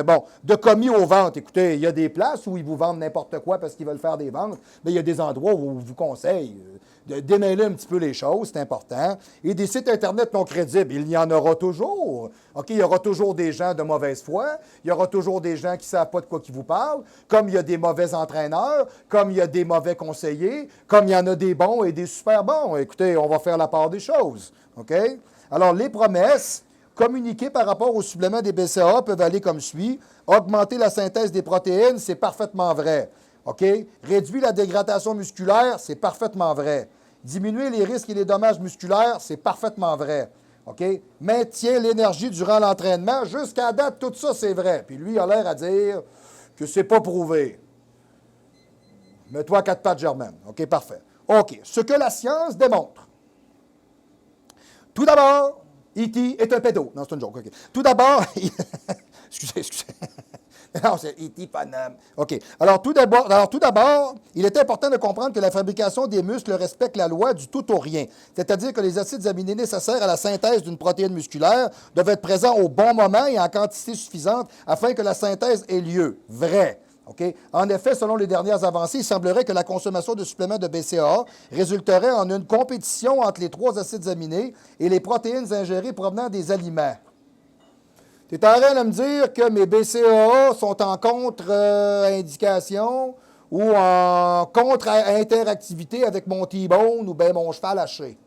Bon, de commis aux ventes. Écoutez, il y a des places où ils vous vendent n'importe quoi parce qu'ils veulent faire des ventes. Mais il y a des endroits où on vous conseille de démêler un petit peu les choses, c'est important. Et des sites Internet non crédibles, il y en aura toujours. OK, il y aura toujours des gens de mauvaise foi, il y aura toujours des gens qui ne savent pas de quoi ils vous parlent, comme il y a des mauvais entraîneurs, comme il y a des mauvais conseillers, comme il y en a des bons et des super bons. Écoutez, on va faire la part des choses. OK? Alors, les promesses communiquées par rapport au supplément des BCAA peuvent aller comme suit. Augmenter la synthèse des protéines, c'est parfaitement vrai. OK? Réduire la dégradation musculaire, c'est parfaitement vrai. Diminuer les risques et les dommages musculaires, c'est parfaitement vrai. OK? Maintient l'énergie durant l'entraînement. Jusqu'à date, tout ça, c'est vrai. Puis lui, il a l'air à dire que c'est pas prouvé. Mets-toi à 4 pattes, Germaine. OK, parfait. OK. Ce que la science démontre. Tout d'abord, E.T. est un pédo. Non, c'est une joke. OK. Tout d'abord, excusez. Non, c'est E.T. Panam. OK. Alors, tout d'abord, il est important de comprendre que la fabrication des muscles respecte la loi du tout ou rien. C'est-à-dire que les acides aminés nécessaires à la synthèse d'une protéine musculaire doivent être présents au bon moment et en quantité suffisante afin que la synthèse ait lieu. Vrai. Okay? En effet, selon les dernières avancées, il semblerait que la consommation de suppléments de BCAA résulterait en une compétition entre les 3 acides aminés et les protéines ingérées provenant des aliments. Tu es en train de me dire que mes BCAA sont en contre-indication ou en contre-interactivité avec mon T-bone ou bien mon cheval haché.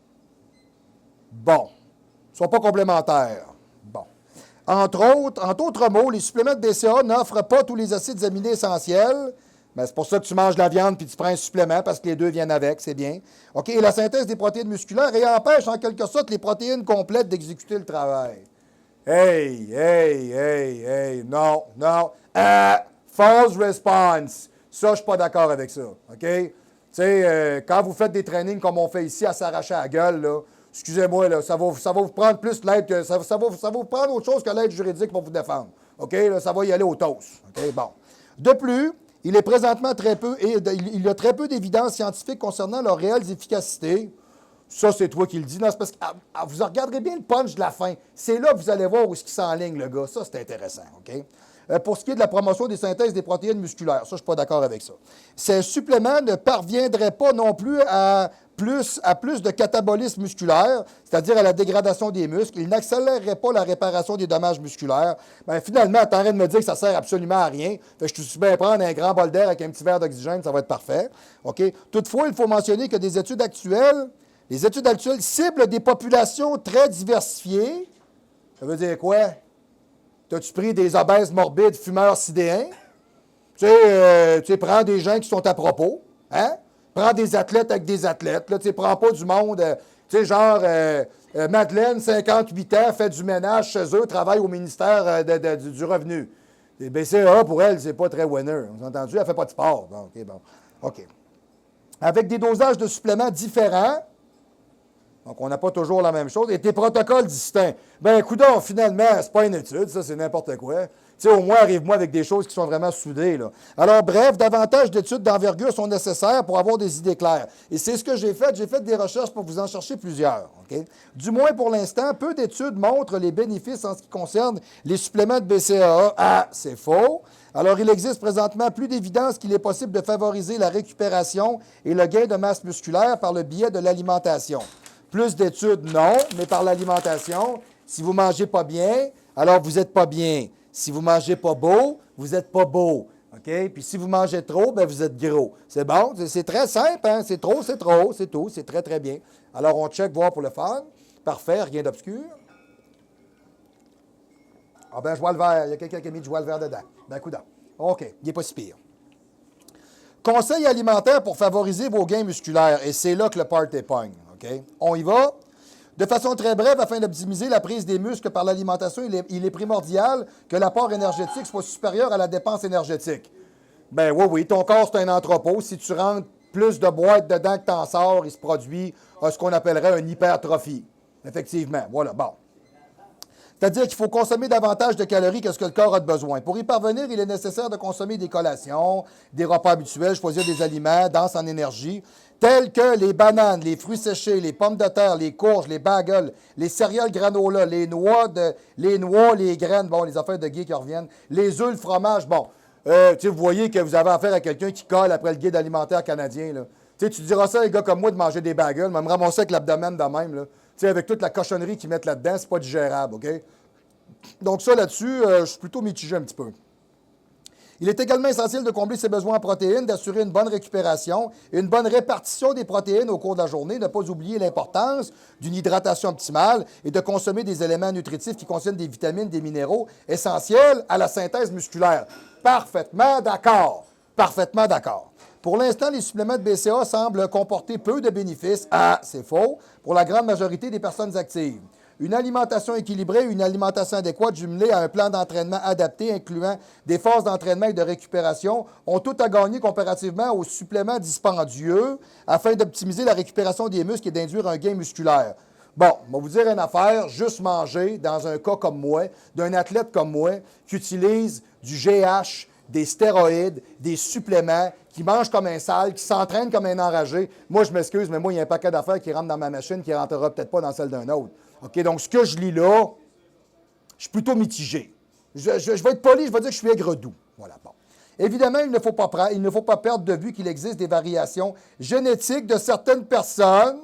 Bon. Ils ne sont pas complémentaires. Bon. En d'autres mots, les suppléments de BCAA n'offrent pas tous les acides aminés essentiels. Ben, c'est pour ça que tu manges de la viande puis tu prends un supplément parce que les deux viennent avec, c'est bien. OK, et la synthèse des protéines musculaires et empêche en quelque sorte les protéines complètes d'exécuter le travail. Hey, non. False response. Ça, je ne suis pas d'accord avec ça, OK? Tu sais, quand vous faites des trainings comme on fait ici à s'arracher à la gueule, là, excusez-moi, là, ça va vous prendre plus l'aide que... Ça va vous prendre autre chose que l'aide juridique pour vous défendre, OK? Là, ça va y aller au toast, OK? Bon. De plus, il est présentement il y a très peu d'évidence scientifique concernant leurs réelles efficacités. Ça, c'est toi qui le dis. Non, c'est parce que vous regarderez bien le punch de la fin. C'est là que vous allez voir où est-ce qu'il s'enligne, le gars. Ça, c'est intéressant, OK? Pour ce qui est de la promotion des synthèses des protéines musculaires, ça, je ne suis pas d'accord avec ça. Ces suppléments ne parviendraient pas non plus à plus de catabolisme musculaire, c'est-à-dire à la dégradation des muscles. Ils n'accéléreraient pas la réparation des dommages musculaires. Bien, finalement, tu es en train de me dire que ça ne sert absolument à rien. Fait que je suis bien prendre un grand bol d'air avec un petit verre d'oxygène, ça va être parfait. OK? Toutefois, il faut mentionner que les études actuelles ciblent des populations très diversifiées. Ça veut dire quoi? T'as-tu pris des obèses morbides, fumeurs sidéens? Tu sais, prends des gens qui sont à propos. Hein? Prends des athlètes avec des athlètes. Là, tu sais, prends pas du monde, tu sais, genre Madeleine, 58 ans, fait du ménage chez eux, travaille au ministère du Revenu. Les BCAA, pour elle, c'est pas très winner. Vous avez entendu? Elle fait pas de sport. Bon, OK. Avec des dosages de suppléments différents, Donc, on n'a pas toujours la même chose. Et tes protocoles distincts. Ben, coudonc, finalement, c'est pas une étude, ça, c'est n'importe quoi. Tu sais, au moins, arrive-moi avec des choses qui sont vraiment soudées, là. Alors, bref, davantage d'études d'envergure sont nécessaires pour avoir des idées claires. Et c'est ce que j'ai fait. J'ai fait des recherches pour vous en chercher plusieurs. OK? Du moins, pour l'instant, peu d'études montrent les bénéfices en ce qui concerne les suppléments de BCAA. Ah, c'est faux. Alors, il existe présentement plus d'évidence qu'il est possible de favoriser la récupération et le gain de masse musculaire par le biais de l'alimentation. Plus d'études, non, mais par l'alimentation. Si vous ne mangez pas bien, alors vous n'êtes pas bien. Si vous ne mangez pas beau, vous n'êtes pas beau. OK? Puis si vous mangez trop, bien, vous êtes gros. C'est bon? C'est très simple, hein? C'est trop, c'est tout. C'est très, très bien. Alors, on check, voir pour le fun. Parfait, rien d'obscur. Ah ben, je vois le vert. Il y a quelqu'un qui a mis du joie le vert dedans. Ben, coudonc. OK, il n'est pas si pire. Conseils alimentaires pour favoriser vos gains musculaires. Et c'est là que le party pogne. OK? On y va. De façon très brève, afin d'optimiser la prise des muscles par l'alimentation, il est primordial que l'apport énergétique soit supérieur à la dépense énergétique. Ben oui, ton corps, c'est un entrepôt. Si tu rentres plus de boîtes dedans que tu en sors, il se produit ce qu'on appellerait une hypertrophie. Effectivement, voilà, bon. C'est-à-dire qu'il faut consommer davantage de calories que ce que le corps a de besoin. Pour y parvenir, il est nécessaire de consommer des collations, des repas habituels, choisir des aliments denses en énergie, tels que les bananes, les fruits séchés, les pommes de terre, les courges, les bagels, les céréales granola, les noix, les graines, bon, les affaires de gay qui reviennent, les œufs, le fromage, bon. Vous voyez que vous avez affaire à quelqu'un qui colle après le guide alimentaire canadien, là. Tu diras ça à un gars comme moi de manger des bagels, mais me ramasser avec l'abdomen de même, là. Avec toute la cochonnerie qu'ils mettent là-dedans, c'est pas digérable, OK? Donc ça, là-dessus, je suis plutôt mitigé un petit peu. Il est également essentiel de combler ses besoins en protéines, d'assurer une bonne récupération et une bonne répartition des protéines au cours de la journée, ne pas oublier l'importance d'une hydratation optimale et de consommer des éléments nutritifs qui contiennent des vitamines, des minéraux essentiels à la synthèse musculaire. Parfaitement d'accord. Parfaitement d'accord. Pour l'instant, les suppléments de BCA semblent comporter peu de bénéfices. Ah, c'est faux, pour la grande majorité des personnes actives. Une alimentation équilibrée, une alimentation adéquate jumelée à un plan d'entraînement adapté incluant des phases d'entraînement et de récupération ont tout à gagner comparativement aux suppléments dispendieux afin d'optimiser la récupération des muscles et d'induire un gain musculaire. Bon, on va vous dire une affaire, juste manger, dans un cas comme moi, d'un athlète comme moi, qui utilise du GH, des stéroïdes, des suppléments, qui mange comme un sale, qui s'entraîne comme un enragé. Moi, je m'excuse, mais moi, il y a un paquet d'affaires qui rentrent dans ma machine qui ne rentrera peut-être pas dans celle d'un autre. OK, donc ce que je lis là, je suis plutôt mitigé. Je vais être poli, je vais dire que je suis aigre-doux. Voilà, bon. Évidemment, il ne faut pas perdre de vue qu'il existe des variations génétiques de certaines personnes.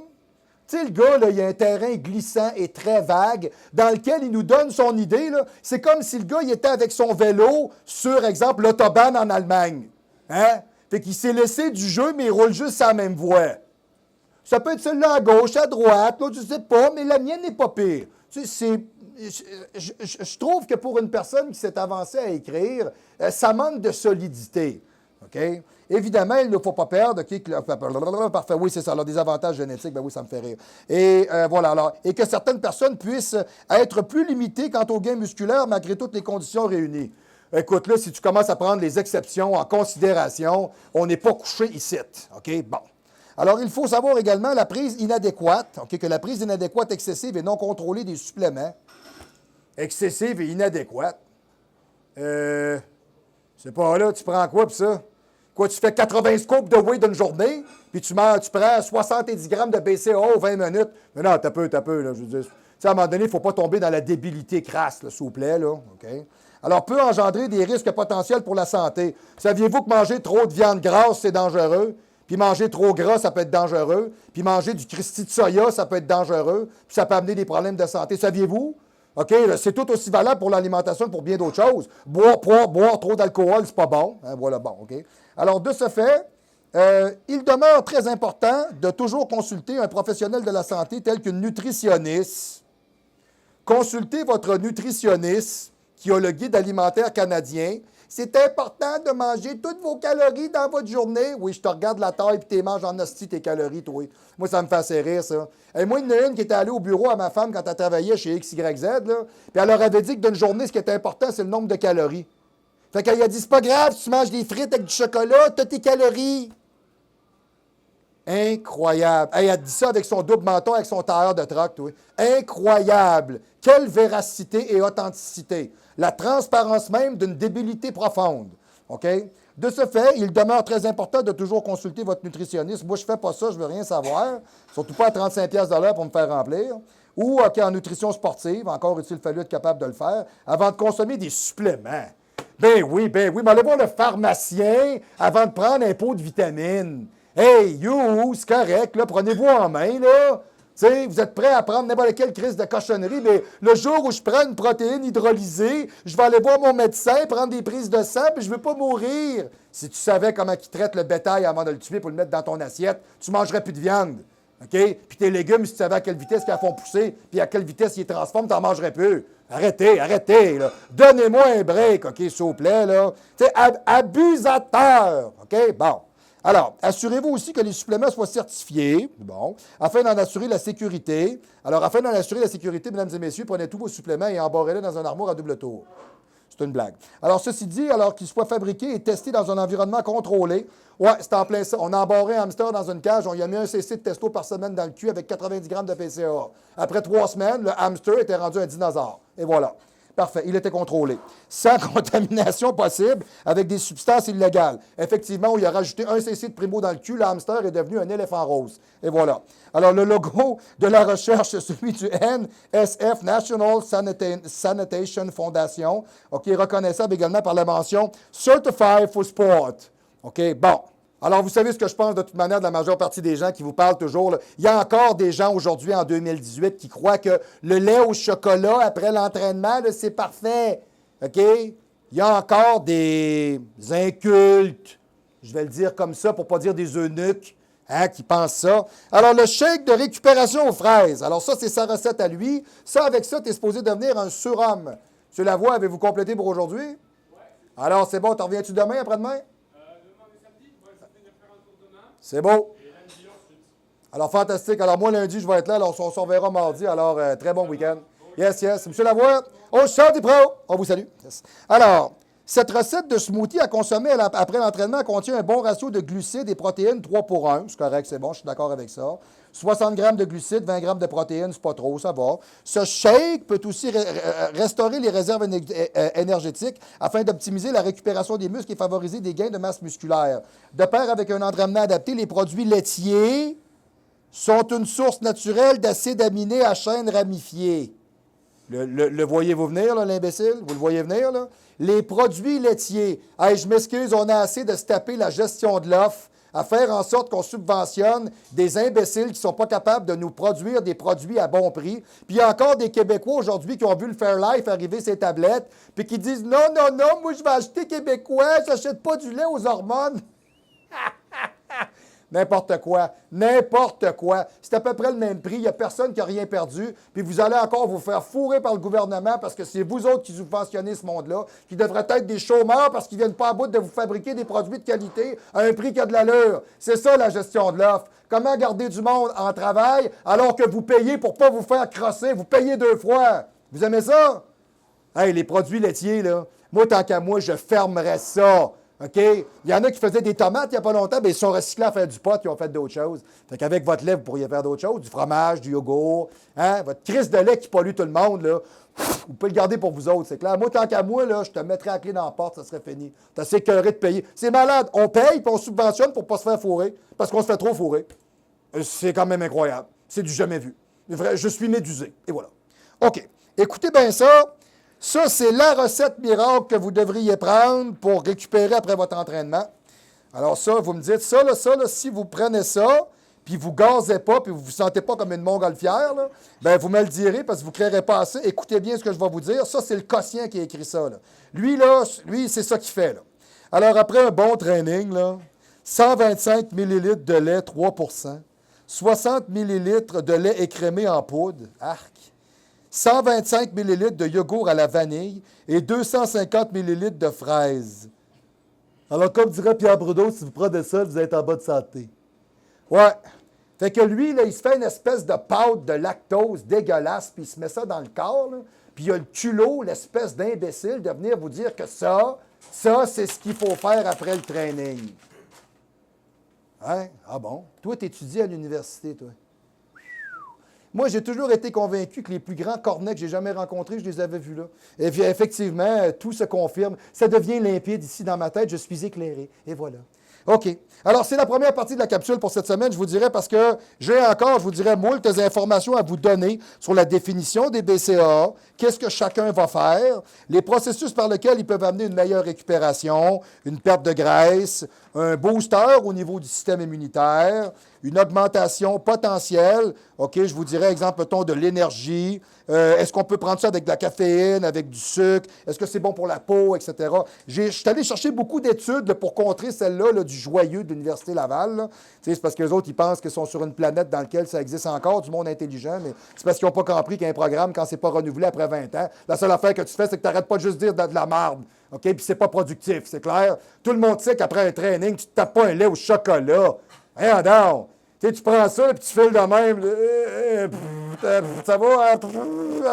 Tu sais, le gars, là, il a un terrain glissant et très vague dans lequel il nous donne son idée. C'est comme si le gars, il était avec son vélo sur, exemple, l'autobahn en Allemagne. Hein? Fait qu'il s'est laissé du jeu, mais il roule juste à la même voie. Ça peut être celle-là à gauche, à droite, l'autre, je ne sais pas, mais la mienne n'est pas pire. Tu sais, je trouve que pour une personne qui s'est avancée à écrire, ça manque de solidité. OK? Évidemment, il ne faut pas perdre. Parfait, oui, c'est ça. Alors, des avantages génétiques, ben oui, ça me fait rire. Et voilà, alors, et que certaines personnes puissent être plus limitées quant aux gains musculaires malgré toutes les conditions réunies. Écoute, là, si tu commences à prendre les exceptions en considération, on n'est pas couché ici. OK? Bon. Alors, il faut savoir également la prise inadéquate, OK, que la prise inadéquate, excessive et non contrôlée des suppléments, excessive et inadéquate, c'est pas là, tu prends quoi, puis ça? Quoi, tu fais 80 scoops de whey d'une journée, puis tu prends 70 grammes de BCAA aux 20 minutes. Mais non, t'as peu, là, je veux dire. Tu sais, à un moment donné, il ne faut pas tomber dans la débilité crasse, s'il vous plaît, là, OK? Alors, peut engendrer des risques potentiels pour la santé. Saviez-vous que manger trop de viande grasse, c'est dangereux? Puis manger trop gras, ça peut être dangereux. Puis manger du Christi de soya, ça peut être dangereux. Puis ça peut amener des problèmes de santé. Saviez-vous? OK, c'est tout aussi valable pour l'alimentation que pour bien d'autres choses. Boire trop d'alcool, c'est pas bon. Hein, voilà, bon, OK. Alors, de ce fait, il demeure très important de toujours consulter un professionnel de la santé tel qu'une nutritionniste. Consultez votre nutritionniste qui a le guide alimentaire canadien. C'est important de manger toutes vos calories dans votre journée. Oui, je te regarde la taille et tu manges en hostie tes calories, toi. Moi, ça me fait assez rire, ça. Et moi, il y en a une qui était allée au bureau à ma femme quand elle travaillait chez XYZ, là, puis elle leur avait dit que d'une journée, ce qui était important, c'est le nombre de calories. Fait qu'elle a dit, c'est pas grave, si tu manges des frites avec du chocolat, t'as tes calories. Incroyable. Hey, elle dit ça avec son double menton, avec son tailleur de troc, toi. Incroyable. Quelle véracité et authenticité. La transparence même d'une débilité profonde. OK? De ce fait, il demeure très important de toujours consulter votre nutritionniste. Moi, je ne fais pas ça, je ne veux rien savoir. Surtout pas à 35$ de l'heure pour me faire remplir. Ou en nutrition sportive, encore est-il fallu être capable de le faire, avant de consommer des suppléments. Ben oui, mais allez voir le pharmacien avant de prendre un pot de vitamines. Hey, you, c'est correct, là, prenez-vous en main, là. T'sais, vous êtes prêts à prendre n'importe quelle crise de cochonnerie, mais le jour où je prends une protéine hydrolysée, je vais aller voir mon médecin, prendre des prises de sang, puis je ne veux pas mourir. Si tu savais comment il traite le bétail avant de le tuer pour le mettre dans ton assiette, tu ne mangerais plus de viande. OK? Puis tes légumes, si tu savais à quelle vitesse ils font pousser, puis à quelle vitesse ils les transforment, tu n'en mangerais plus. Arrêtez, là. Donnez-moi un break, OK, s'il vous plaît, là. Tu sais, abusateur, OK? Bon. Alors, assurez-vous aussi que les suppléments soient certifiés, bon, afin d'en assurer la sécurité. Alors, afin d'en assurer la sécurité, mesdames et messieurs, prenez tous vos suppléments et embarrez-les dans un armoire à double tour. C'est une blague. Alors, ceci dit, alors qu'ils soient fabriqués et testés dans un environnement contrôlé, ouais, c'est en plein ça. On a embarré un hamster dans une cage, on y a mis un cc de testo par semaine dans le cul avec 90 grammes de PCA. Après 3 semaines, le hamster était rendu un dinosaure. Et voilà. Parfait, il était contrôlé. Sans contamination possible avec des substances illégales. Effectivement, il a rajouté un cc de Primo dans le cul, le hamster est devenu un éléphant rose. Et voilà. Alors, le logo de la recherche, c'est celui du NSF, National Sanitation Foundation, OK, reconnaissable également par la mention Certified for Sport. OK, bon. Alors, vous savez ce que je pense de toute manière de la majeure partie des gens qui vous parlent toujours. Là. Il y a encore des gens aujourd'hui, en 2018, qui croient que le lait au chocolat après l'entraînement, là, c'est parfait. OK? Il y a encore des incultes, je vais le dire comme ça pour ne pas dire des eunuques, hein, qui pensent ça. Alors, le shake de récupération aux fraises. Alors, ça, c'est sa recette à lui. Ça, avec ça, tu es supposé devenir un surhomme. M. Lavoie, avez-vous complété pour aujourd'hui? Oui. Alors, c'est bon. T'en reviens-tu demain, après-demain? C'est beau. Alors, fantastique. Alors, moi, lundi, je vais être là. Alors, on se reverra mardi. Alors, très bon week-end. Yes. Monsieur Lavoie, au chant du pro. On vous salue. Yes. Alors, cette recette de smoothie à consommer après l'entraînement contient un bon ratio de glucides et protéines 3 pour 1. C'est correct, c'est bon, je suis d'accord avec ça. 60 grammes de glucides, 20 grammes de protéines, c'est pas trop, ça va. Ce shake peut aussi restaurer les réserves énergétiques afin d'optimiser la récupération des muscles et favoriser des gains de masse musculaire. De pair avec un entraînement adapté, les produits laitiers sont une source naturelle d'acides aminés à chaîne ramifiée. Le voyez-vous venir, là, l'imbécile? Vous le voyez venir, là? Les produits laitiers. Hey, je m'excuse, on a assez de se taper la gestion de l'offre à faire en sorte qu'on subventionne des imbéciles qui ne sont pas capables de nous produire des produits à bon prix. Puis il y a encore des Québécois aujourd'hui qui ont vu le Fairlife arriver ces tablettes, puis qui disent « Non, moi je vais acheter québécois, je n'achète pas du lait aux hormones. » N'importe quoi. C'est à peu près le même prix. Il n'y a personne qui n'a rien perdu. Puis vous allez encore vous faire fourrer par le gouvernement parce que c'est vous autres qui subventionnez ce monde-là, qui devraient être des chômeurs parce qu'ils ne viennent pas à bout de vous fabriquer des produits de qualité à un prix qui a de l'allure. C'est ça la gestion de l'offre. Comment garder du monde en travail alors que vous payez pour ne pas vous faire crosser? Vous payez 2 fois. Vous aimez ça? Hey, les produits laitiers, là, moi, tant qu'à moi, je fermerais ça. OK? Il y en a qui faisaient des tomates il n'y a pas longtemps, mais ils sont recyclés à faire du pot, ils ont fait d'autres choses. Fait qu'avec votre lait, vous pourriez faire d'autres choses, du fromage, du yogourt, hein? Votre crise de lait qui pollue tout le monde, là, vous pouvez le garder pour vous autres, c'est clair. Moi, tant qu'à moi, là, je te mettrais la clé dans la porte, ça serait fini. T'as assez écœuré de payer. C'est malade. On paye puis on subventionne pour ne pas se faire fourrer, parce qu'on se fait trop fourrer. C'est quand même incroyable. C'est du jamais vu. Je suis médusé. Et voilà. OK. Écoutez bien ça. Ça, c'est la recette miracle que vous devriez prendre pour récupérer après votre entraînement. Alors ça, vous me dites, ça, si vous prenez ça, puis vous ne gazez pas, puis vous ne vous sentez pas comme une montgolfière, là, bien, vous me le direz parce que vous ne créerez pas assez. Écoutez bien ce que je vais vous dire. Ça, c'est le quotient qui a écrit ça. Là. Lui, c'est ça qu'il fait. Là. Alors, après un bon training, là, 125 ml de lait 3 %, 60 ml de lait écrémé en poudre, arc, 125 ml de yogourt à la vanille et 250 ml de fraises. Alors, comme dirait Pierre Brudeau, si vous prenez ça, vous êtes en bonne santé. Ouais. Fait que lui, là, il se fait une espèce de pâte de lactose dégueulasse, puis il se met ça dans le corps, là, puis il a le culot, l'espèce d'imbécile, de venir vous dire que ça, c'est ce qu'il faut faire après le training. Hein? Ah bon? Toi, tu étudies à l'université, toi. Moi, j'ai toujours été convaincu que les plus grands cornets que j'ai jamais rencontrés, je les avais vus là. Et puis, effectivement, tout se confirme. Ça devient limpide ici dans ma tête. Je suis éclairé. Et voilà. OK. Alors, c'est la première partie de la capsule pour cette semaine, je vous dirais, parce que j'ai encore, je vous dirais, moult informations à vous donner sur la définition des BCAA, qu'est-ce que chacun va faire, les processus par lesquels ils peuvent amener une meilleure récupération, une perte de graisse, un booster au niveau du système immunitaire, une augmentation potentielle, OK, je vous dirais, exemple, mettons, de l'énergie. Est-ce qu'on peut prendre ça avec de la caféine, avec du sucre? Est-ce que c'est bon pour la peau, etc.? Je suis allé chercher beaucoup d'études pour contrer celle-là du joyeux de l'Université Laval. Là. C'est parce que les autres, ils pensent qu'ils sont sur une planète dans laquelle ça existe encore, du monde intelligent, mais c'est parce qu'ils n'ont pas compris qu'il y a un programme, quand c'est pas renouvelé après 20 ans, la seule affaire que tu fais, c'est que tu n'arrêtes pas de juste dire de la marde. OK? Puis c'est pas productif, c'est clair? Tout le monde sait qu'après un training, tu ne te tapes pas un lait au chocolat. Hein, donc? Tu prends ça, puis tu files de même. Ça va?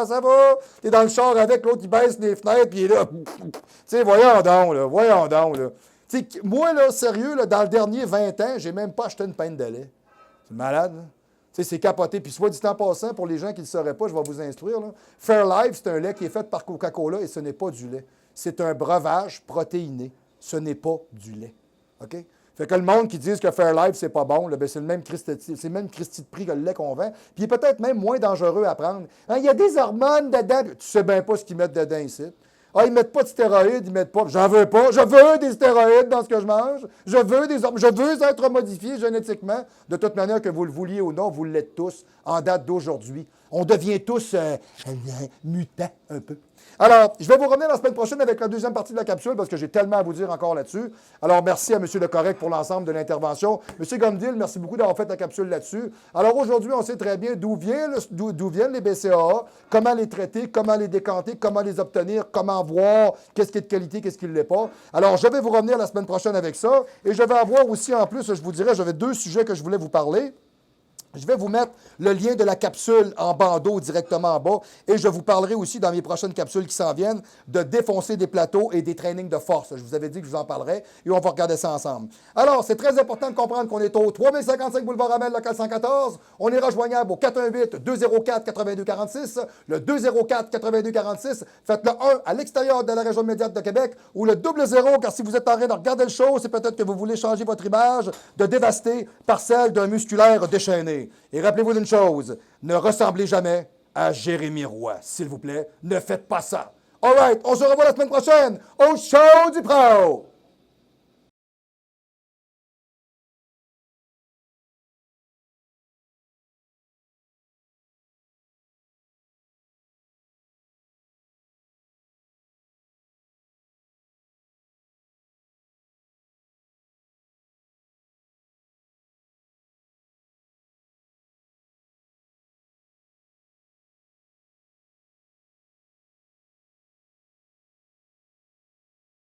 Ça va? Tu es dans le char avec, l'autre, il baisse les fenêtres, puis il est là. Voyons donc, là. Voyons donc, là. Moi, là, sérieux, là, dans le dernier 20 ans, j'ai même pas acheté une pinte de lait. C'est malade, là. C'est capoté. Puis soit dit en passant, pour les gens qui ne le sauraient pas, je vais vous instruire. Là. Fairlife, c'est un lait qui est fait par Coca-Cola et ce n'est pas du lait. C'est un breuvage protéiné. Ce n'est pas du lait. OK? Fait que le monde qui dit que Fairlife, c'est pas bon, là, ben c'est le même Christi de prix que le lait qu'on vend. Puis il est peut-être même moins dangereux à prendre. Hein, il y a des hormones dedans. Tu sais bien pas ce qu'ils mettent dedans ici. Ah, ils mettent pas de stéroïdes, ils mettent pas. J'en veux pas. Je veux des stéroïdes dans ce que je mange. Je veux être modifié génétiquement. De toute manière, que vous le vouliez ou non, vous l'êtes tous en date d'aujourd'hui. On devient tous mutants un peu. Alors, je vais vous revenir la semaine prochaine avec la deuxième partie de la capsule parce que j'ai tellement à vous dire encore là-dessus. Alors, merci à M. Le Correct pour l'ensemble de l'intervention. M. Gomdil, merci beaucoup d'avoir fait la capsule là-dessus. Alors, aujourd'hui, on sait très bien d'où viennent les BCAA, comment les traiter, comment les décanter, comment les obtenir, comment voir qu'est-ce qui est de qualité, qu'est-ce qui ne l'est pas. Alors, je vais vous revenir la semaine prochaine avec ça. Et je vais avoir aussi, en plus, je vous dirais, j'avais 2 sujets que je voulais vous parler. Je vais vous mettre le lien de la capsule en bandeau directement en bas et je vous parlerai aussi dans mes prochaines capsules qui s'en viennent de défoncer des plateaux et des trainings de force. Je vous avais dit que je vous en parlerai et on va regarder ça ensemble. Alors, c'est très important de comprendre qu'on est au 3055 boulevard Amel, local 114. On est rejoignable au 418-204-8246, le 204-8246. Faites le 1 à l'extérieur de la région immédiate de Québec ou le 00, car si vous êtes en train de regarder le show, c'est peut-être que vous voulez changer votre image de dévasté par celle d'un musculaire déchaîné. Et rappelez-vous d'une chose, ne ressemblez jamais à Jérémy Roy. S'il vous plaît, ne faites pas ça. All right, on se revoit la semaine prochaine au Show du Pro!